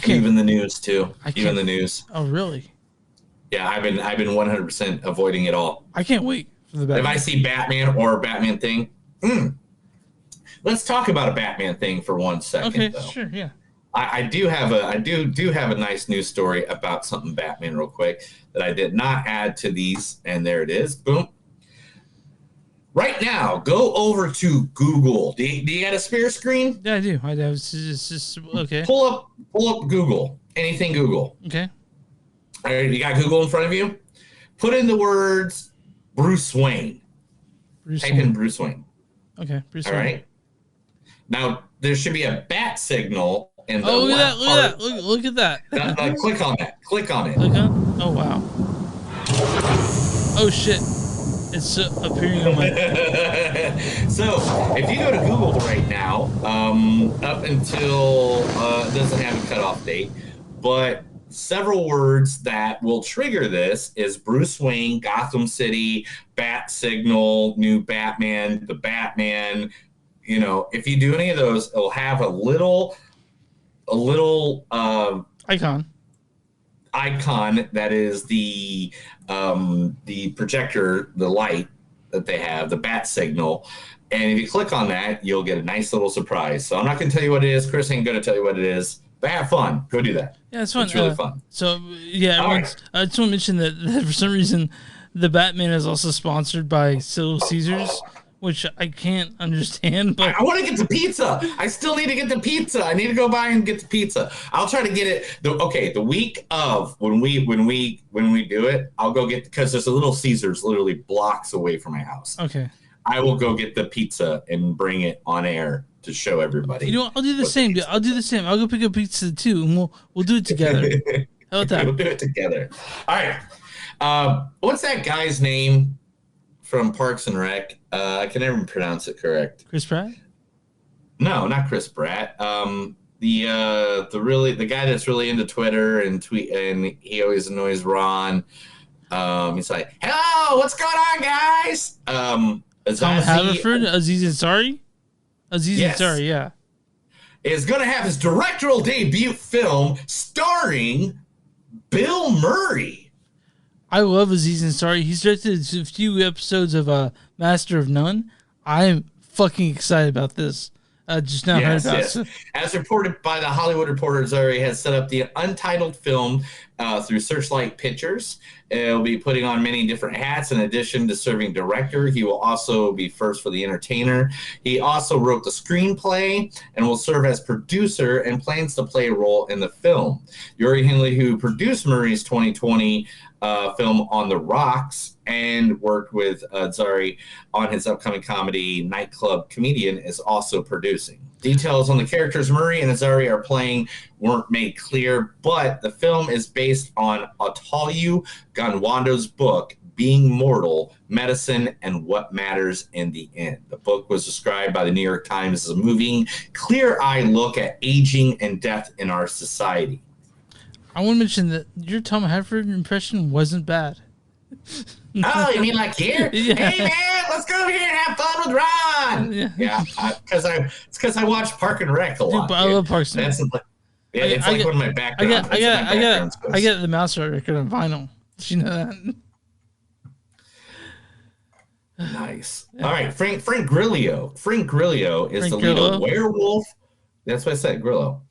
Even the news too. Even the news. Oh really? Yeah, I've been 100% avoiding it all. I can't wait for the Batman. If I see Batman or a Batman thing, let's talk about a Batman thing for 1 second. Okay, though. sure, yeah. I do have a nice news story about something Batman real quick that I did not add to these, and there it is. Boom. Right now, go over to Google. Do you got a spare screen? Yeah, I do. I do. It's just okay. Pull up Google. Anything Google. Okay. All right, you got Google in front of you? Put in the words Bruce Wayne. Type in Bruce Wayne. Okay, Bruce All Wayne. right. Now, there should be a bat signal in the look at left that! Look at that! click on that. Click on it. Click on. Oh wow. Oh shit! It's appearing on my. So, if you go to Google right now, up until it doesn't have a cutoff date, but several words that will trigger this is Bruce Wayne, Gotham City, Bat Signal, New Batman, the Batman. You know, if you do any of those, it'll have a little icon that is the projector, the light that they have, the bat signal. And if you click on that, you'll get a nice little surprise. So I'm not going to tell you what it is. Chris ain't going to tell you what it is. But have fun. Go do that. Yeah, it's fun. It's really fun. So, yeah, right. I just want to mention that for some reason, the Batman is also sponsored by Little Caesars, which I can't understand. But I want to get the pizza. I still need to get the pizza. I need to go by and get the pizza. I'll try to get it. The week of when we do it, I'll go get, because there's a Little Caesars literally blocks away from my house. Okay. I will go get the pizza and bring it on air to show everybody. You know what? I'll do the same. I'll do the same. I'll go pick up pizza too, and we'll do it together. How about that? We'll do it together. All right. What's that guy's name from Parks and Rec? I can never pronounce it correct. Chris Pratt? No, not Chris Pratt. The guy that's really into Twitter and he always annoys Ron. He's like, "Hello, what's going on, guys?" Tom Haverford, Aziz Ansari. Yes. Ansari, yeah, is going to have his directorial debut film starring Bill Murray. I love Aziz Ansari. He's directed a few episodes of Master of None. I am fucking excited about this. Just now heard about it. As reported by the Hollywood Reporter, Ansari has set up the untitled film through Searchlight Pictures. He'll be putting on many different hats. In addition to serving director, he will also be first for the entertainer. He also wrote the screenplay and will serve as producer and plans to play a role in the film. Uri Hindley, who produced Murray's 2020 film On the Rocks and worked with Ansari on his upcoming comedy Nightclub Comedian, is also producing. Details on the characters Murray and Ansari are playing weren't made clear, but the film is based on Atalu Gangwando's book, Being Mortal, Medicine, and What Matters in the End. The book was described by the New York Times as a moving, clear-eyed look at aging and death in our society. I want to mention that your Tom Haverford impression wasn't bad. Oh, you mean like here? Yeah. Hey, man, let's go over here and have fun with Ron. Yeah, because I watch Park and Rec a lot. Dude, I love Parks and Rec. It's like one of my backgrounds. I got the mouse record on vinyl. Did you know that? Nice. Yeah. All right, Frank Grillo. Frank Grillo is the lead of Werewolf. That's what I said, Grillo.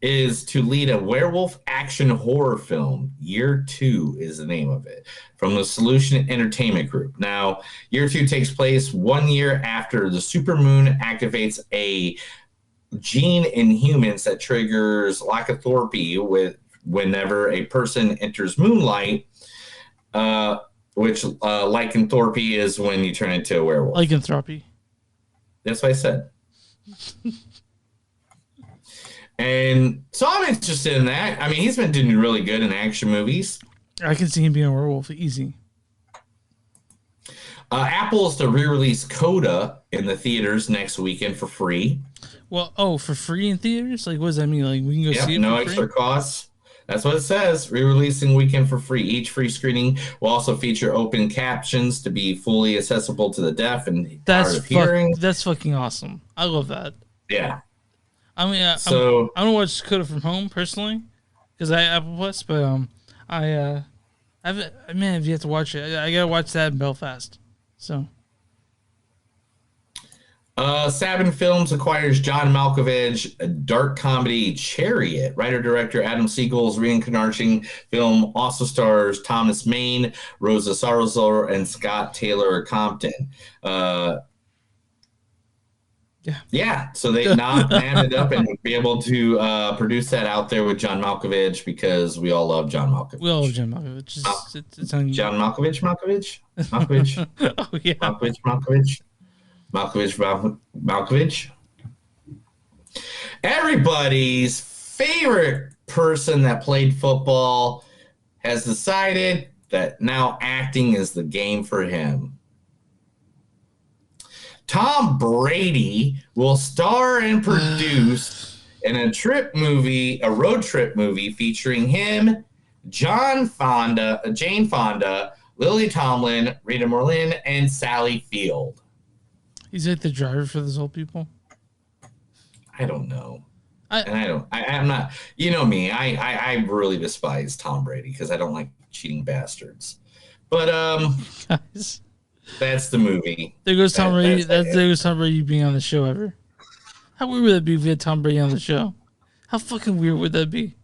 Is to lead a werewolf action horror film. Year 2 is the name of it, from the Solution Entertainment Group. Now, Year 2 takes place 1 year after the supermoon activates a gene in humans that triggers lycanthropy whenever a person enters moonlight, which lycanthropy is when you turn into a werewolf. Lycanthropy. That's what I said. And so I'm interested in that. I mean, he's been doing really good in action movies. I can see him being a werewolf easy. Apple is to re-release Coda in the theaters next weekend for free. Well, for free in theaters? Like, what does that mean? Like, we can go see it no for extra free? costs. That's what it says. Re-releasing weekend for free. Each free screening will also feature open captions to be fully accessible to the deaf and hard of hearing. That's fucking awesome. I love that. Yeah. I mean, I don't watch Coda from home personally because I Apple Plus, but man, if you have to watch it, I gotta watch that in Belfast. So, Sabin Films acquires John Malkovich, a dark comedy Chariot. Writer-director Adam Siegel's reincarnation film also stars Thomas Maine, Rosa Salazar, and Scott Taylor Compton. Yeah, so they knocked it up and be able to produce that out there with John Malkovich because we all love John Malkovich. We all love John Malkovich. It's on... John Malkovich? Oh, yeah. Malkovich. Everybody's favorite person that played football has decided that now acting is the game for him. Tom Brady will star and produce in a road trip movie featuring him, Jane Fonda, Lily Tomlin, Rita Morlin, and Sally Field. He's like the driver for this whole people. I don't know. I'm not, you know me, I really despise Tom Brady because I don't like cheating bastards. But, guys. That's the movie. There goes Tom Brady. There goes Tom Brady being on the show ever. How weird would that be if we had Tom Brady on the show? How fucking weird would that be?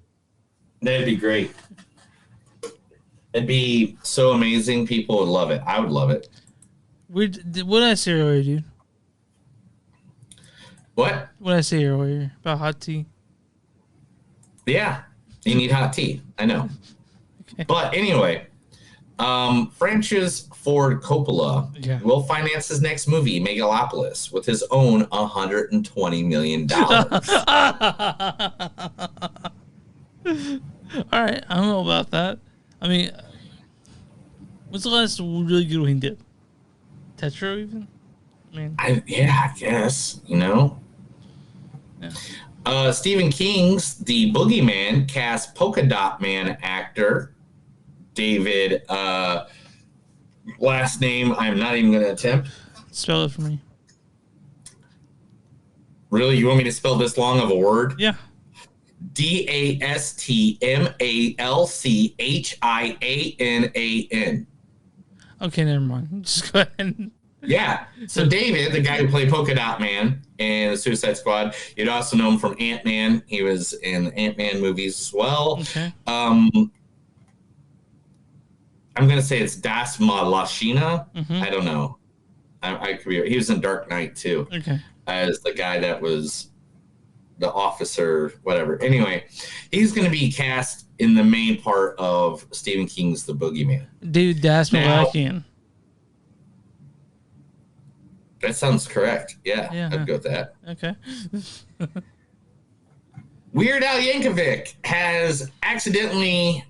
That'd be great. It'd be so amazing. People would love it. I would love it. What did I say earlier, dude? What? What did I say earlier about hot tea? Yeah, you need hot tea. I know. Okay. But anyway, Francis Ford Coppola will finance his next movie, Megalopolis, with his own $120 million. All right, I don't know about that. I mean, what's the last really good one he did? Tetro, even? I mean, I guess, you know. Yeah. Stephen King's The Boogeyman cast Polka Dot Man actor David, last name I'm not even going to attempt. Spell it for me. Really? You want me to spell this long of a word? Yeah. Dastmalchianan. Okay, never mind. Just go ahead. Yeah. So David, the guy who played Polka Dot Man in the Suicide Squad, you'd also know him from Ant-Man. He was in Ant-Man movies as well. Okay. I'm going to say it's Das Malashina. Mm-hmm. I don't know. I could be. He was in Dark Knight, too. Okay. As the guy that was the officer, whatever. Anyway, he's going to be cast in the main part of Stephen King's The Boogeyman. David Das Malakian. That sounds correct. Yeah, I'd go with that. Okay. Weird Al Yankovic has accidentally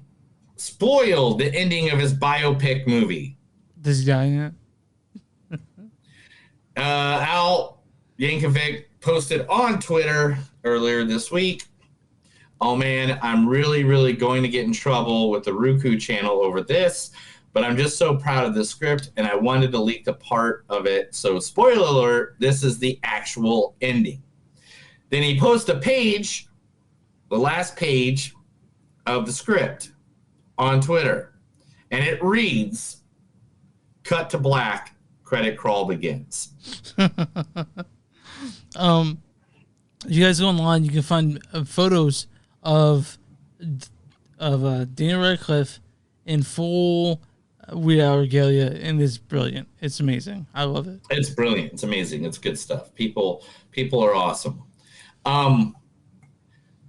spoiled the ending of his biopic movie. Does he die in it? Al Yankovic posted on Twitter earlier this week, "Oh man, I'm really, really going to get in trouble with the Roku channel over this, but I'm just so proud of the script and I wanted to leak the part of it. So spoiler alert, this is the actual ending." Then he posts a page, the last page of the script on Twitter, and it reads, "Cut to black, credit crawl begins." You guys go online, you can find photos of Daniel Radcliffe in full Weird Al regalia, and it's brilliant. It's amazing. I love it. It's brilliant. It's amazing. It's good stuff. People are awesome.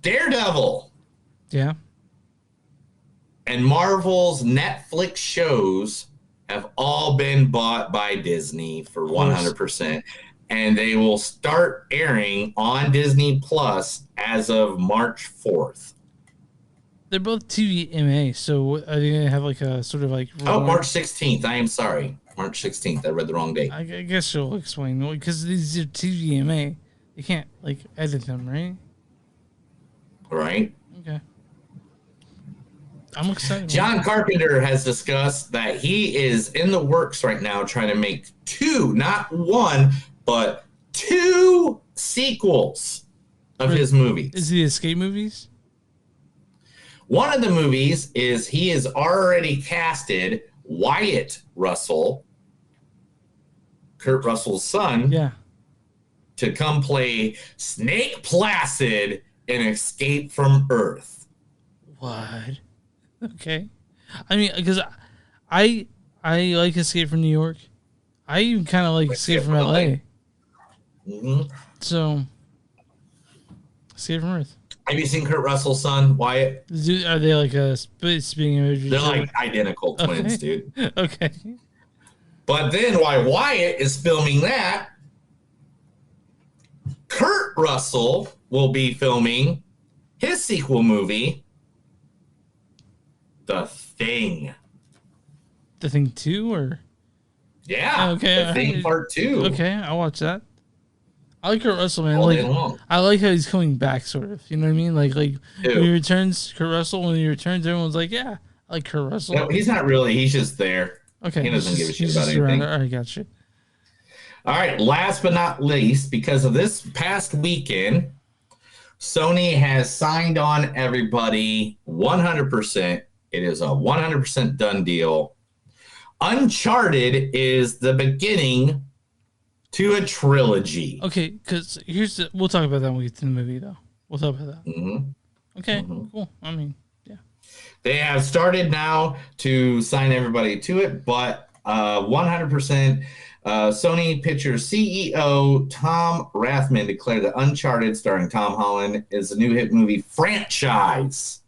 Daredevil. Yeah. And Marvel's Netflix shows have all been bought by Disney for 100%. And they will start airing on Disney Plus as of March 4th. They're both TVMA, so are they going to have like a sort of like... Oh, March 16th. I am sorry. March 16th. I read the wrong date. I guess you'll explain. Because these are TVMA. You can't like edit them, right? Right. Okay. I'm excited. John Carpenter has discussed that he is in the works right now trying to make two, not one, but two sequels of his movies. Is the escape movies? One of the movies is he has already casted Wyatt Russell, Kurt Russell's son, to come play Snake Placid in Escape from Earth. What? Okay. I mean, because I like Escape from New York. I even kind of like Escape from LA. Mm-hmm. So, Escape from Earth. Have you seen Kurt Russell's son, Wyatt? Are they like a speaking of? They're like identical twins, dude. Okay. But then while Wyatt is filming that, Kurt Russell will be filming his sequel movie, The Thing. The Thing 2 or? Yeah. Okay. The Thing Part 2. Okay, I'll watch that. I like Kurt Russell, man. All day long. I like how he's coming back, sort of. You know what I mean? Like when he returns, Kurt Russell. When he returns, everyone's like, "Yeah, I like Kurt Russell." No, he's not really. He's just there. Okay. He doesn't give a shit about anything. All right, gotcha. All right. Last but not least, because of this past weekend, Sony has signed on everybody 100%. It is a 100% done deal. Uncharted is the beginning to a trilogy. Okay, because we'll talk about that when we get to the movie, though. We'll talk about that. Mm-hmm. Okay, cool. I mean, yeah. They have started now to sign everybody to it, but 100%. Sony Pictures CEO Tom Rathman declared that Uncharted, starring Tom Holland, is a new hit movie franchise.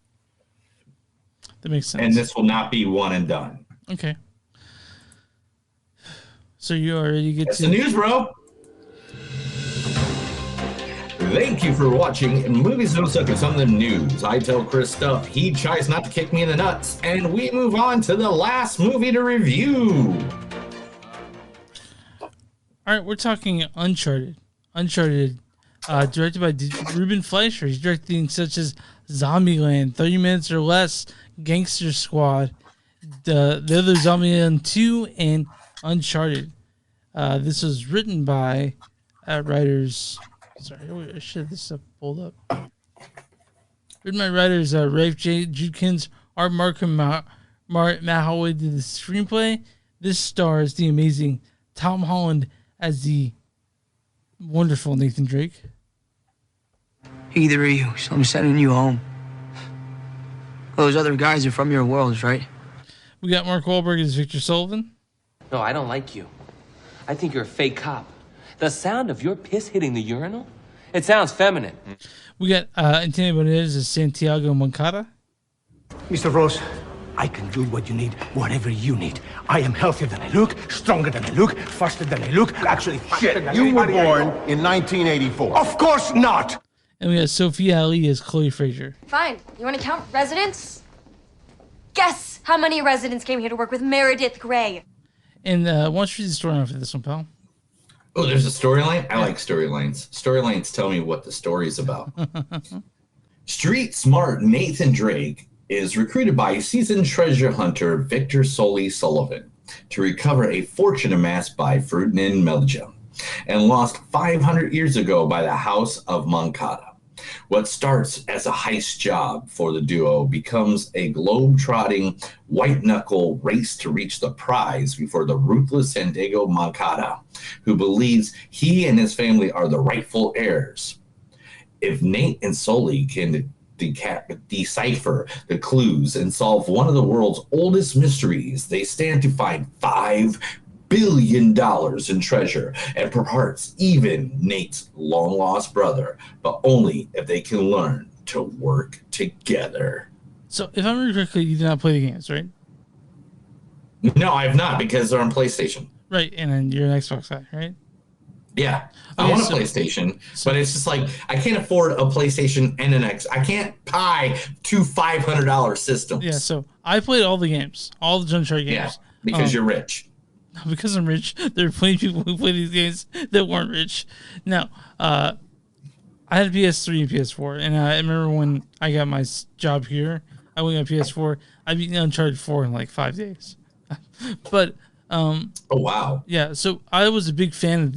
That makes sense. And this will not be one and done. Okay. So you already get That's to the news, bro. Thank you for watching Movies Don't Suck at Some of the News. I tell Chris stuff, he tries not to kick me in the nuts, and we move on to the last movie to review. All right, we're talking Uncharted. Uncharted, directed by Ruben Fleischer. He's directing such as Zombieland, 30 Minutes or Less, Gangster Squad, the other Zombieland 2, and Uncharted. This was written by writers. Sorry, I should have this up pulled up. Written by writers Rafe J. Judkins, Art Markham, Matt Holloway did the screenplay. This stars the amazing Tom Holland as the wonderful Nathan Drake. Either of you, so I'm sending you home. Those other guys are from your worlds, right? We got Mark Wahlberg as Victor Sullivan. No, I don't like you. I think you're a fake cop. The sound of your piss hitting the urinal? It sounds feminine. We got Antonio Banderas as Santiago Moncada. Mr. Rose, I can do what you need, whatever you need. I am healthier than I look, stronger than I look, faster than I look, actually faster than You were anybody I born know. in 1984. Of course not! And we got Sophia Ali as Chloe Fraser. Fine. You want to count residents? Guess how many residents came here to work with Meredith Grey? And why don't you read the story for this one, pal? Oh, there's a storyline? I like storylines. Storylines tell me what the story's about. Street smart Nathan Drake is recruited by seasoned treasure hunter Victor Sullivan to recover a fortune amassed by Ferdinand Melchior and lost 500 years ago by the House of Moncada. What starts as a heist job for the duo becomes a globe-trotting, white-knuckle race to reach the prize before the ruthless Santiago Moncada, who believes he and his family are the rightful heirs. If Nate and Sully can decipher the clues and solve one of the world's oldest mysteries, they stand to find $5 billion in treasure and perhaps even Nate's long-lost brother, but only if they can learn to work together. So, if I remember correctly, you did not play the games, right? No, I have not, because they're on PlayStation. Right, and then you're an Xbox guy, right? Yeah, I want a PlayStation, but it's just like I can't afford a PlayStation and an X. I can't buy two $500 systems. Yeah, so I played all the games, all the Uncharted games. Yeah, because you're rich. Because I'm rich, there are plenty of people who play these games that weren't rich. Now, I had a PS3 and PS4, and I remember when I got my job here, I went on PS4. I beat Uncharted 4 in like 5 days. But oh wow, yeah. So I was a big fan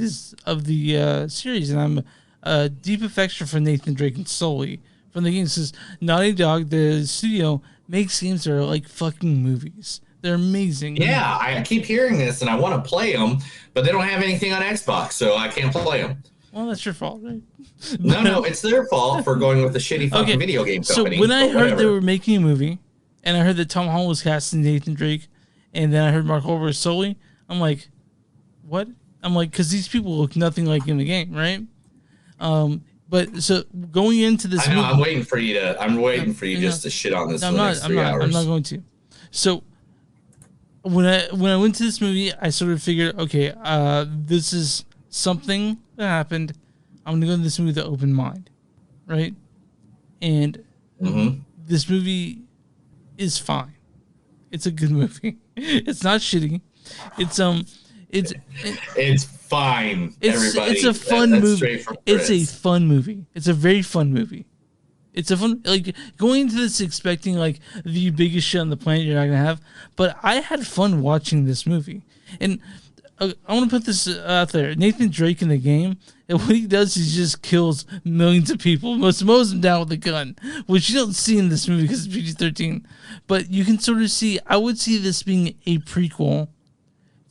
of the series, and I'm a deep affection for Nathan Drake and Sully from the games. Because Naughty Dog, the studio, makes games that are like fucking movies. They're amazing. Yeah, I keep hearing this, and I want to play them, but they don't have anything on Xbox, so I can't play them. Well, that's your fault, right? No, it's their fault for going with the shitty fucking video game company. So when I heard they whatever. were making a movie, and I heard that Tom Holland was casting Nathan Drake, and then I heard Mark Wahlberg solely, I'm like, what? I'm like, because these people look nothing like in the game, right? But so going into this, I know. movie, I'm waiting for you just to shit on this for the next 3 hours. I'm not going to. So when I went to this movie, I sort of figured, okay, this is something that happened. I'm gonna go into this movie with an open mind, right? And this movie is fine. It's a good movie. It's not shitty. It's fine. Everybody, it's a fun movie. Straight from It's a Chris. fun movie. It's a very fun movie. It's a fun, like, going into this expecting like the biggest shit on the planet you're not gonna have, but I had fun watching this movie. And I want to put this out there: Nathan Drake in the game, and what he does is he just kills millions of people, mows them down with a gun, which you don't see in this movie because it's PG-13. But you can sort of see. I would see this being a prequel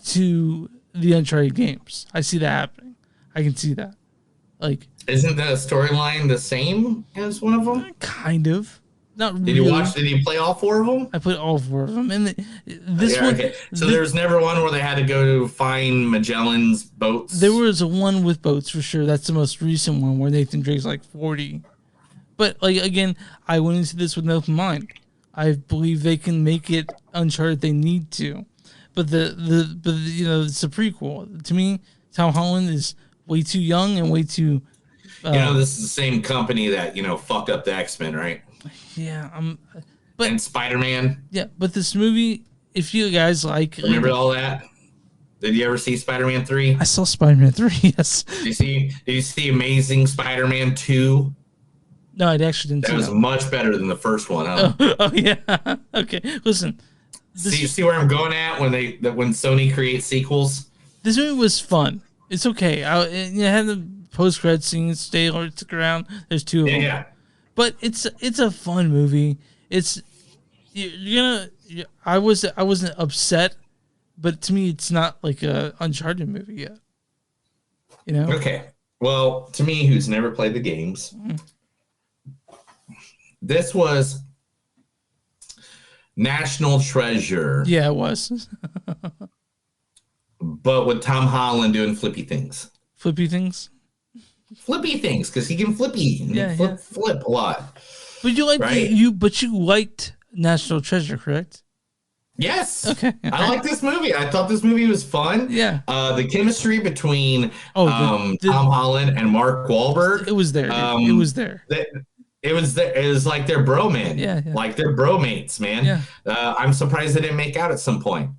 to the Uncharted games. I see that happening. I can see that. Like, isn't the storyline the same as one of them? Kind of. Not Did really. you watch? Did you play all 4 of them? I played all 4 of them, and this one. Okay. So there's never one where they had to go to find Magellan's boats. There was a one with boats for sure. That's the most recent one where Nathan Drake's like 40. But like again, I went into this with an open mind. I believe they can make it Uncharted. They need to, but it's a prequel. To me, Tom Holland is way too young and way too. This is the same company that fucked up the X-Men, right? Yeah, and Spider-Man. Yeah, but this movie, if you guys remember all that? Did you ever see Spider-Man 3? I saw Spider-Man 3. Yes. Did you see Amazing Spider-Man 2? No, I actually didn't. That was much better than the first one, huh? Oh yeah. Okay, listen. See where I'm going at when Sony creates sequels? This movie was fun. It's okay. I had the post-credit scenes. Stay alert, stick around. There's 2 of them. Yeah. But it's a fun movie. I wasn't upset, but to me it's not like a Uncharted movie yet. Okay. Well, to me, who's never played the games, this was National Treasure. Yeah, it was. But with Tom Holland doing flippy things. Flippy things, because he can flip a lot. But you liked you liked National Treasure, correct? Yes. Okay. I like this movie. I thought this movie was fun. Yeah. The chemistry between Tom Holland and Mark Wahlberg. It was there. It was there. It was like they're bro-man. Yeah. Like they're bro-mates, man. Yeah. I'm surprised they didn't make out at some point.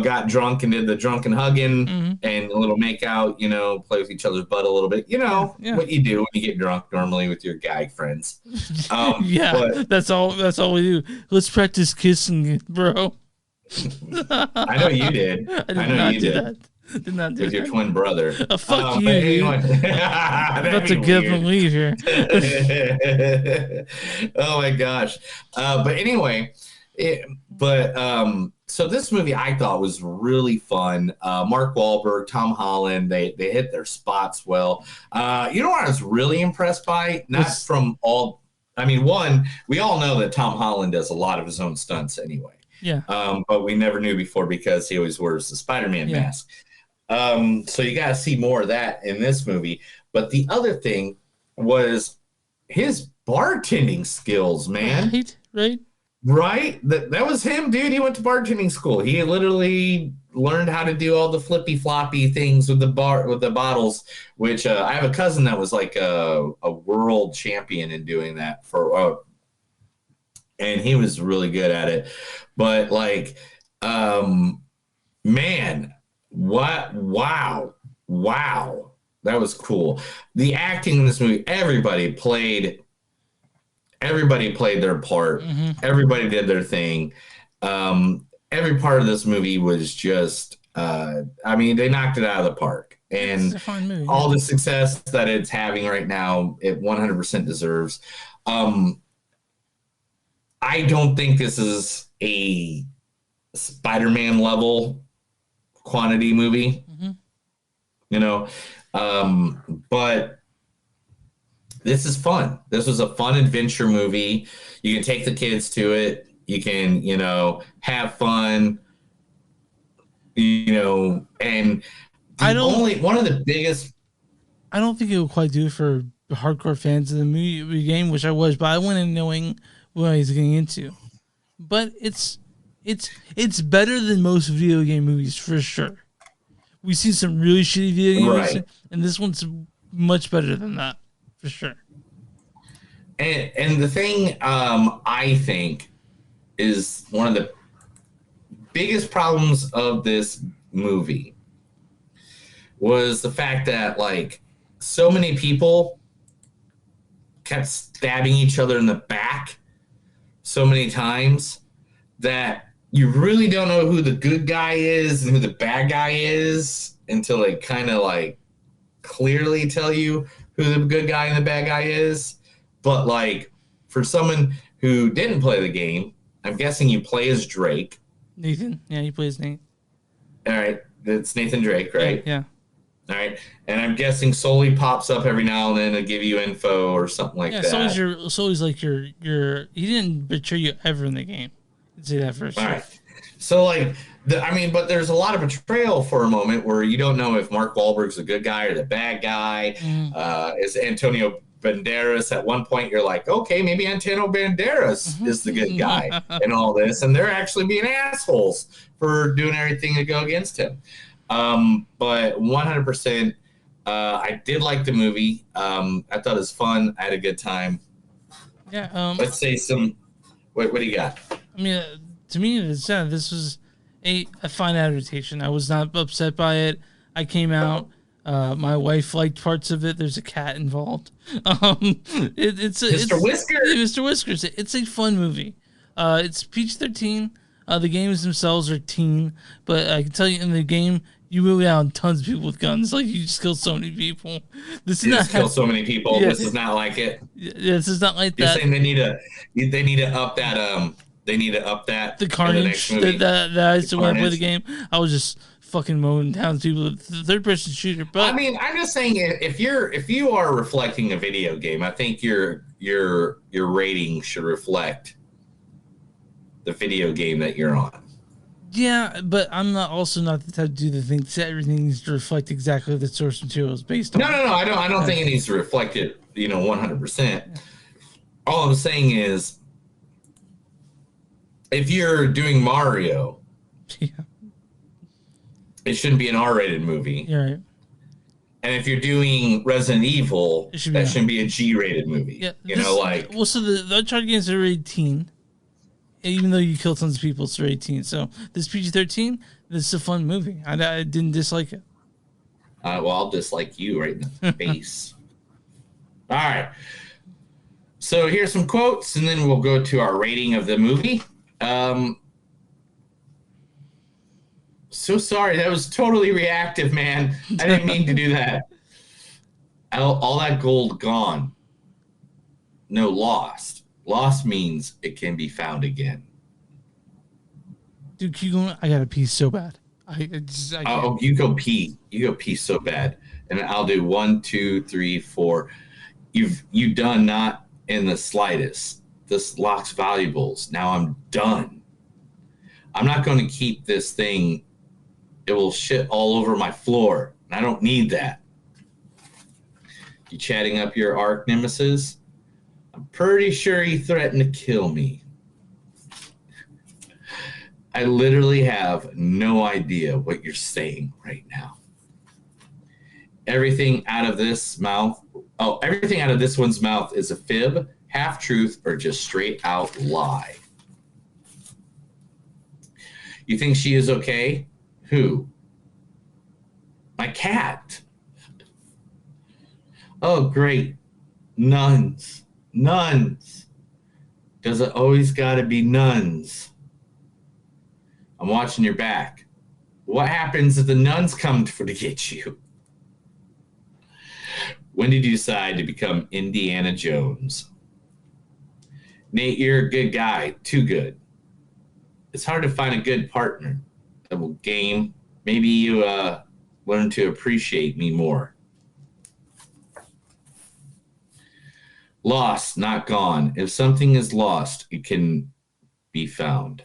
Got drunk and did the drunken hugging and a little make out, play with each other's butt a little bit. What you do when you get drunk normally with your guy friends. That's all we do. Let's practice kissing, bro. I know you did. I know you did. Did not do with that. your twin brother. Fuck you, dude. I'm about to get up and leave here. Oh my gosh. But anyway, so this movie I thought was really fun. Mark Wahlberg, Tom Holland, they hit their spots well. You know what I was really impressed by? One, we all know that Tom Holland does a lot of his own stunts anyway. Yeah. But we never knew before because he always wears the Spider-Man mask. So you got to see more of that in this movie. But the other thing was his bartending skills, man. Right? That was him, dude. He went to bartending school. He literally learned how to do all the flippy floppy things with the bottles, which I have a cousin that was like a world champion in doing that and he was really good at it. But man, wow. That was cool. The acting in this movie, everybody played their part. Everybody did their thing. Every part of this movie was just, they knocked it out of the park. And all the success that it's having right now, it 100% deserves. I don't think this is a Spider-Man level quantity movie. you know. But this is fun. This was a fun adventure movie. You can take the kids to it. You can, you know, have fun, you know, and one of the biggest. I don't think it would quite do it for hardcore fans of the movie game, which I was, but I went in knowing what I was getting into. But it's better than most video game movies for sure. We've seen some really shitty video games, Right. and this one's much better than that for sure. And the thing I think is one of the biggest problems of this movie was the fact that, like, so many people kept stabbing each other in the back so many times that you really don't know who the good guy is and who the bad guy is until they kind of like clearly tell you who the good guy and the bad guy is. But like for someone who didn't play the game, I'm guessing you play as Drake. Nathan, yeah, he plays Nate. All right, it's Nathan Drake, right? Yeah. All right, and I'm guessing Sully pops up every now and then to give you info or something like that. Sully's like your. He didn't betray you ever in the game. I'd say that for sure. All right. So like, but there's a lot of betrayal for a moment where you don't know if Mark Wahlberg's the good guy or the bad guy. Is Antonio Banderas? At one point, you're like, okay, maybe Antonio Banderas is the good guy in all this, and they're actually being assholes for doing everything to go against him. But 100%, I did like the movie. I thought it was fun. I had a good time. Yeah. Let's say some. What do you got? I mean, to me, this was a fine adaptation. I was not upset by it. I came out. My wife liked parts of it. There's a cat involved. It's Mr. Whiskers. Mr. Whiskers. It's a fun movie. It's PG-13. The games themselves are teen, but I can tell you in the game, you move down tons of people with guns. Like you just kill so many people. This is not kill so many people. Yeah. This is not like it. This is not like You're that. saying they need to up that. They need to up that. The carnage that I used to when I play the game. I was just fucking mowing down people. The third-person shooter. But I mean, I'm just saying, if you are reflecting a video game, I think your rating should reflect the video game that you're on. Yeah, but I'm also not the type to do the thing that everything needs to reflect exactly the source material is based on. No. I don't think it needs to reflect it. 100%. All I'm saying is, if you're doing Mario, it shouldn't be an R-rated movie. You're right. And if you're doing Resident Evil, that shouldn't be a G-rated movie. Yeah, so the Uncharted games are 18. Even though you kill tons of people, it's 18. So this PG-13, this is a fun movie. I didn't dislike it. Well, I'll dislike you right in the face. All right. So here's some quotes, and then we'll go to our rating of the movie. So sorry, that was totally reactive, man. I didn't mean to do that. All that gold gone. No, lost. Lost means it can be found again. Dude, keep going. I gotta pee so bad. You go pee. You go pee so bad. And I'll do 1, 2, 3, 4. You've done not in the slightest. This locks valuables. Now I'm done. I'm not going to keep this thing. It will shit all over my floor. And I don't need that. You chatting up your arch nemesis? I'm pretty sure he threatened to kill me. I literally have no idea what you're saying right now. Everything out of this one's mouth is a fib, half truth, or just straight out lie. You think she is okay? Who? My cat. Oh, great. Nuns. Nuns. Does it always gotta be nuns? I'm watching your back. What happens if the nuns come to get you? When did you decide to become Indiana Jones? Nate, you're a good guy. Too good. It's hard to find a good partner that will game. Maybe you learn to appreciate me more. Lost, not gone. If something is lost, it can be found.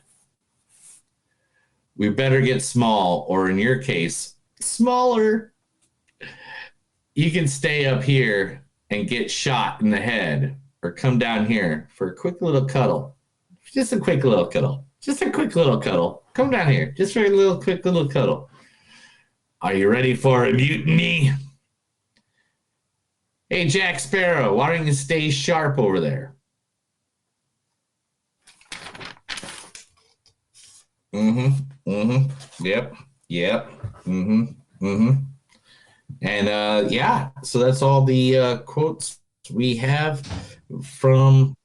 We better get small, or in your case, smaller. You can stay up here and get shot in the head, or come down here for a quick little cuddle. Just a quick little cuddle. Just a quick little cuddle. Come down here. Just for a little quick little cuddle. Are you ready for a mutiny? Hey, Jack Sparrow, why don't you stay sharp over there? Yep. And yeah, so that's all the quotes we have from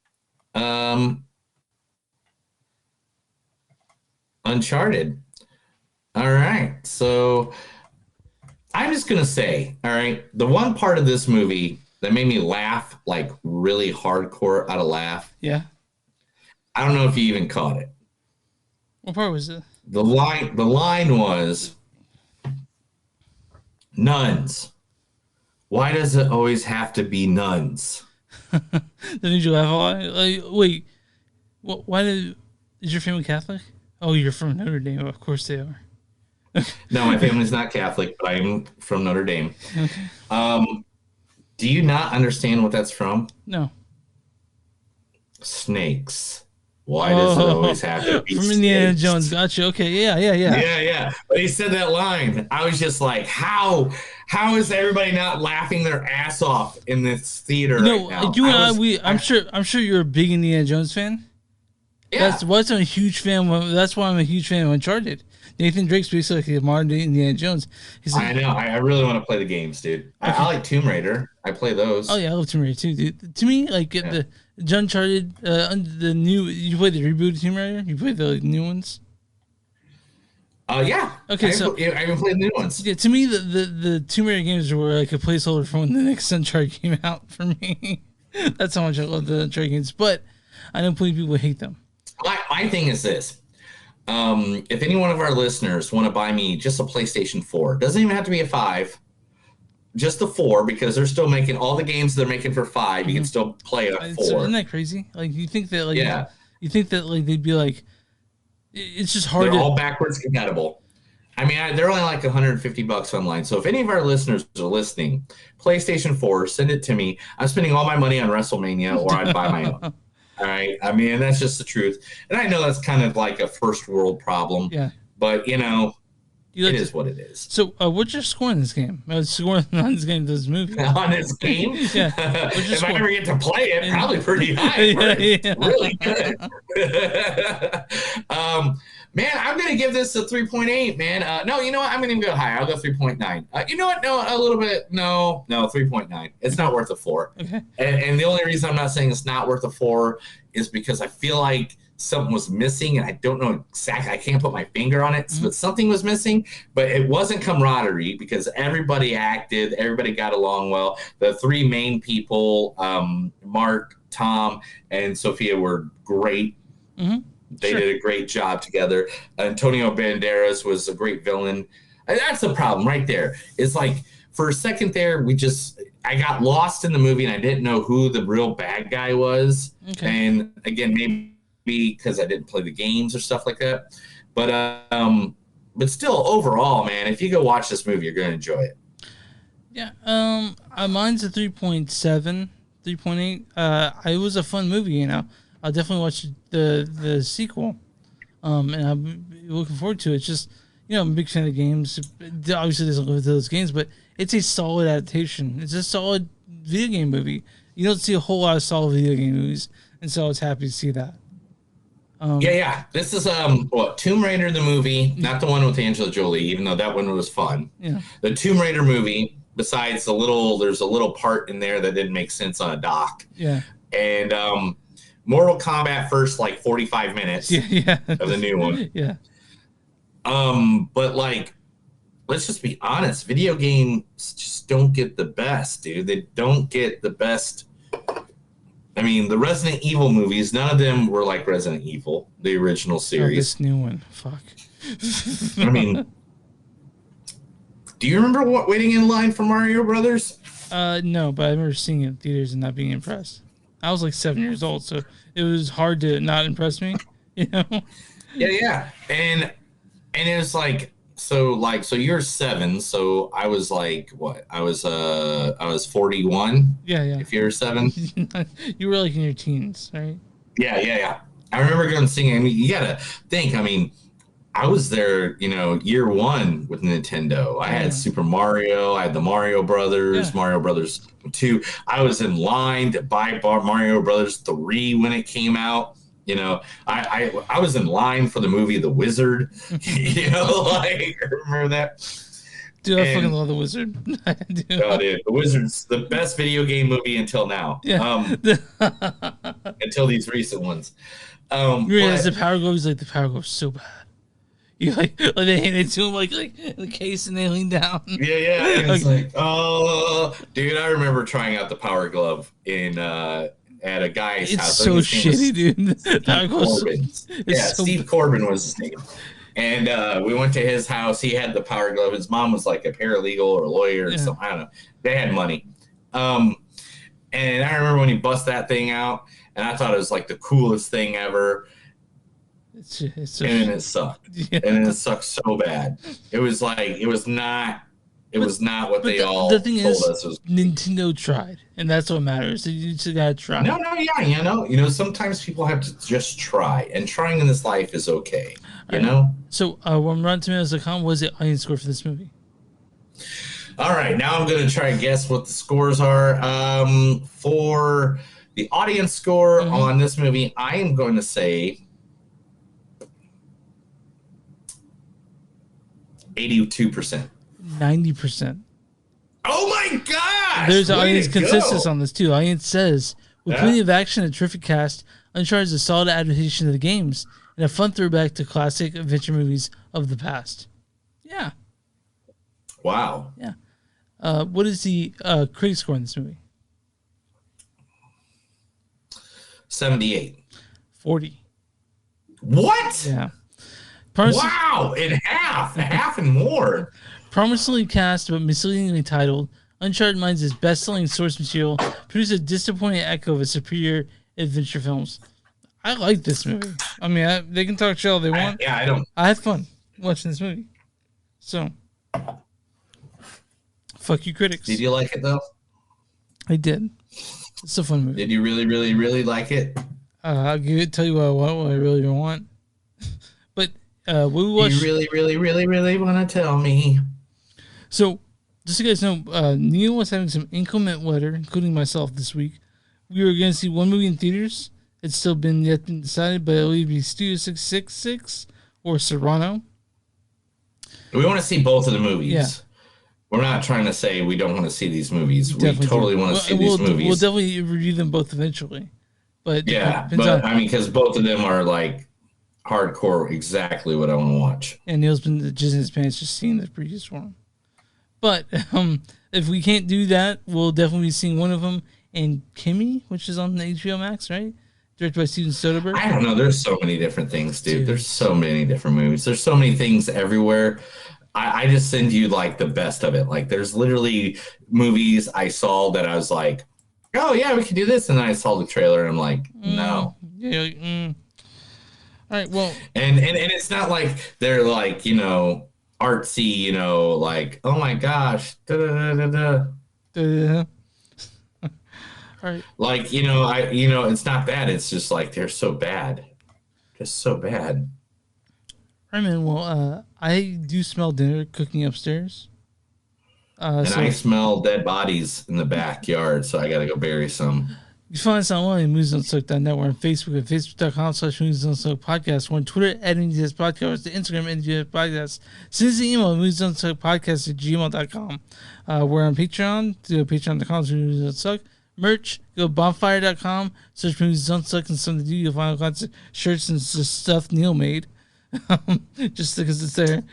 Uncharted. All right, so I'm just gonna say, all right, the one part of this movie that made me laugh, like really hardcore out of laugh. Yeah. I don't know if you even caught it. What part was it? The line was, nuns. Why does it always have to be nuns? Didn't you laugh a lot? Like, wait, why is your family Catholic? Oh, you're from Notre Dame. Of course they are. No, my family's not Catholic, but I am from Notre Dame. Okay. Do you not understand what that's from? No. Snakes. Why does it always have to be from Indiana snakes? Jones? Gotcha. Okay. Yeah. Yeah. But he said that line. I was just like, how is everybody not laughing their ass off in this theater right now? You and I'm sure you're a big Indiana Jones fan. Yeah. That's why I'm a huge fan. That's why I'm a huge fan of Uncharted. Nathan Drake's basically like a modern day Indiana Jones. I know. I really want to play the games, dude. Okay. I like Tomb Raider. I play those. Oh yeah, I love Tomb Raider too, dude. To me, like the Uncharted, the new. You play the reboot of Tomb Raider? You play the new ones? Yeah. Okay, I haven't played the new ones. Yeah, to me, the Tomb Raider games were like a placeholder for when the next Uncharted came out for me. That's how much I love the Uncharted games. But I know plenty of people hate them. My thing is this. If any one of our listeners want to buy me just a PlayStation 4, doesn't even have to be a 5, just the 4, because they're still making all the games they're making for 5. You can still play it at 4. Isn't that crazy? Like you think that you think that like they'd be like, it's just hard. They're all backwards compatible. I mean, they're only like $150 online. So if any of our listeners are listening, PlayStation 4, send it to me. I'm spending all my money on WrestleMania, or I'd buy my own. All right. I mean, that's just the truth. And I know that's kind of like a first world problem. Yeah. But, it is what it is. So, what's your score in this game? Score on this game, this movie. On this game? Yeah. If I ever get to play it, probably pretty high. Yeah. Really good. Man, I'm going to give this a 3.8, man. No, you know what? I'm going to go higher. I'll go 3.9. You know what? No, a little bit. No, 3.9. It's not worth a 4. Okay. And the only reason I'm not saying it's not worth a 4 is because I feel like something was missing, and I don't know exactly. I can't put my finger on it, but something was missing. But it wasn't camaraderie, because everybody acted, everybody got along well. The 3 main people, Mark, Tom, and Sophia, were great. Mm-hmm. They did a great job together. Antonio Banderas was a great villain. And that's the problem right there. It's like, for a second there, I got lost in the movie, and I didn't know who the real bad guy was. Okay. And again, maybe because I didn't play the games or stuff like that. But still, overall, man, if you go watch this movie, you're going to enjoy it. Yeah. Mine's a 3.7, 3.8. It was a fun movie, I'll definitely watch the sequel. And I'm looking forward to it. It's just, I'm a big fan of games. It obviously doesn't live to those games, but it's a solid adaptation. It's a solid video game movie. You don't see a whole lot of solid video game movies, and so I was happy to see that. Yeah. This is Tomb Raider the movie, not the one with Angela Jolie, even though that one was fun. Yeah. The Tomb Raider movie, besides there's a little part in there that didn't make sense on a dock. Yeah. And Mortal Kombat first, like 45 minutes of the new one. Yeah. But let's just be honest, video games just don't get the best, dude. They don't get the best. I mean, the Resident Evil movies, none of them were like Resident Evil, the original series. This new one, fuck. I mean, Do you remember what waiting in line for Mario Brothers? No, but I remember seeing it in theaters and not being impressed. I was like 7 years old, so it was hard to not impress me. You know? Yeah. And it was like so you're 7, so I was like what? I was 41. Yeah. If you're 7. You were like in your teens, right? Yeah. I remember going singing. I mean, you gotta think. I mean, I was there, year 1 with Nintendo. I had Super Mario. I had the Mario Brothers, Mario Brothers 2. I was in line to buy Mario Brothers 3 when it came out. I was in line for the movie The Wizard. I remember that. Dude, I fucking love The Wizard. Oh, dude, The Wizard's the best video game movie until now. Yeah. Until these recent ones. The Power Glove is like the Power Glove so bad. You like they hand it to him like the case and they lean down. Yeah. And it's like, oh, dude, I remember trying out the Power Glove in at a guy's house. It's so shitty, dude. Power Corbin. Steve Corbin was his name. And we went to his house. He had the Power Glove. His mom was like a paralegal or a lawyer or something. I don't know. They had money. And I remember when he bust that thing out, and I thought it was like the coolest thing ever. And then it sucked. Yeah. And it sucked so bad. It was like it was not what they all the thing told is, us. Was Nintendo tried, and that's what matters. You just gotta try. No, yeah, sometimes people have to just try, and trying in this life is okay. So, when RottenTomatoes.com, what was the audience score for this movie? All right, now I'm going to try and guess what the scores are. For the audience score on this movie, I am going to say 82%. 90%. Oh my gosh! There's audience consensus on this too. Audience says, with plenty of action and a terrific cast, Uncharted is a solid adaptation of the games and a fun throwback to classic adventure movies of the past. Yeah. Wow. Yeah. What is the critic score in this movie? 78. 40. What? Yeah. Wow! In half and more. Promisingly cast but misleadingly titled, Uncharted mines its best-selling source material, produced a disappointing echo of its superior adventure films. I like this movie. I mean, they can talk shit all they want. I don't. I had fun watching this movie. So, fuck you, critics. Did you like it though? I did. It's a fun movie. Did you really, really, really like it? I'll tell you what I want, what I really want. But we watched. You really, really, really, really want to tell me? So, just so you guys know, Neil was having some inclement weather, including myself this week. We were going to see one movie in theaters. It's still been decided, but it'll either be Studio 666 or Serrano. We want to see both of the movies. Yeah. We're not trying to say we don't want to see these movies. We totally want to see these movies. We'll definitely review them both eventually. But because both of them are like hardcore, exactly what I want to watch. And Neil's been jizzing his pants just seeing the previous one. But if we can't do that, we'll definitely be seeing one of them in Kimmy, which is on the HBO Max, right? Directed by Steven Soderbergh. I don't know. There's so many different things, dude. There's so many different movies. There's so many things everywhere. I just send you like the best of it. Like there's literally movies I saw that I was like, oh yeah, we can do this. And then I saw the trailer and I'm like, no. Yeah. All right. Well, and it's not like they're like, artsy, like, oh my gosh. Da, da, da, da, da. All right. Like, it's not bad. It's just like they're so bad. Just so bad. All right, man. Well, I do smell dinner cooking upstairs. I smell dead bodies in the backyard, so I got to go bury some. You can find us online at MoviesDon'tSuck.net. We're on Facebook at Facebook.com/MoviesDon'tSuck. We're on Twitter at MDS Podcast. The Instagram at MDS Podcast. Send us an email at MoviesDon'tSuckPodcast@gmail.com. We're on Patreon. Do Patreon.com/MoviesDon'Suck. Merch, go bonfire.com, search Movies Don't Suck and something to do. You'll find all kinds of shirts and stuff Neil made. Just because it's there.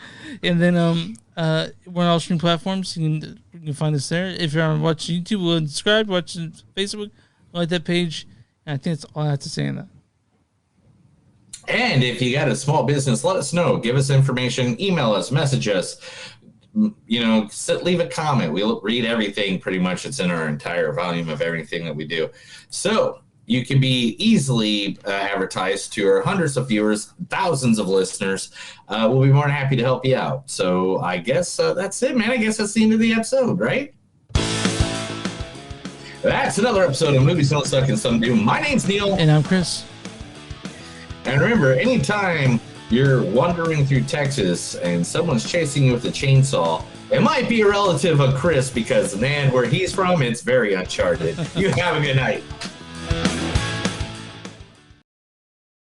And then we're on all streaming platforms. You can find us there. If you're on watching YouTube, we'll subscribe. Watch Facebook, like that page. And I think that's all I have to say on that. And if you got a small business, let us know. Give us information. Email us. Message us. leave a comment. We'll read everything pretty much. It's in our entire volume of everything that we do. So you can be easily advertised to our hundreds of viewers, thousands of listeners. We'll be more than happy to help you out. So I guess that's it, man. I guess that's the end of the episode, right? That's another episode of Movies Don't Suck and Some Do. My name's Neil. And I'm Chris. And remember, anytime you're wandering through Texas and someone's chasing you with a chainsaw, it might be a relative of Chris because, man, where he's from, it's very Uncharted. You have a good night.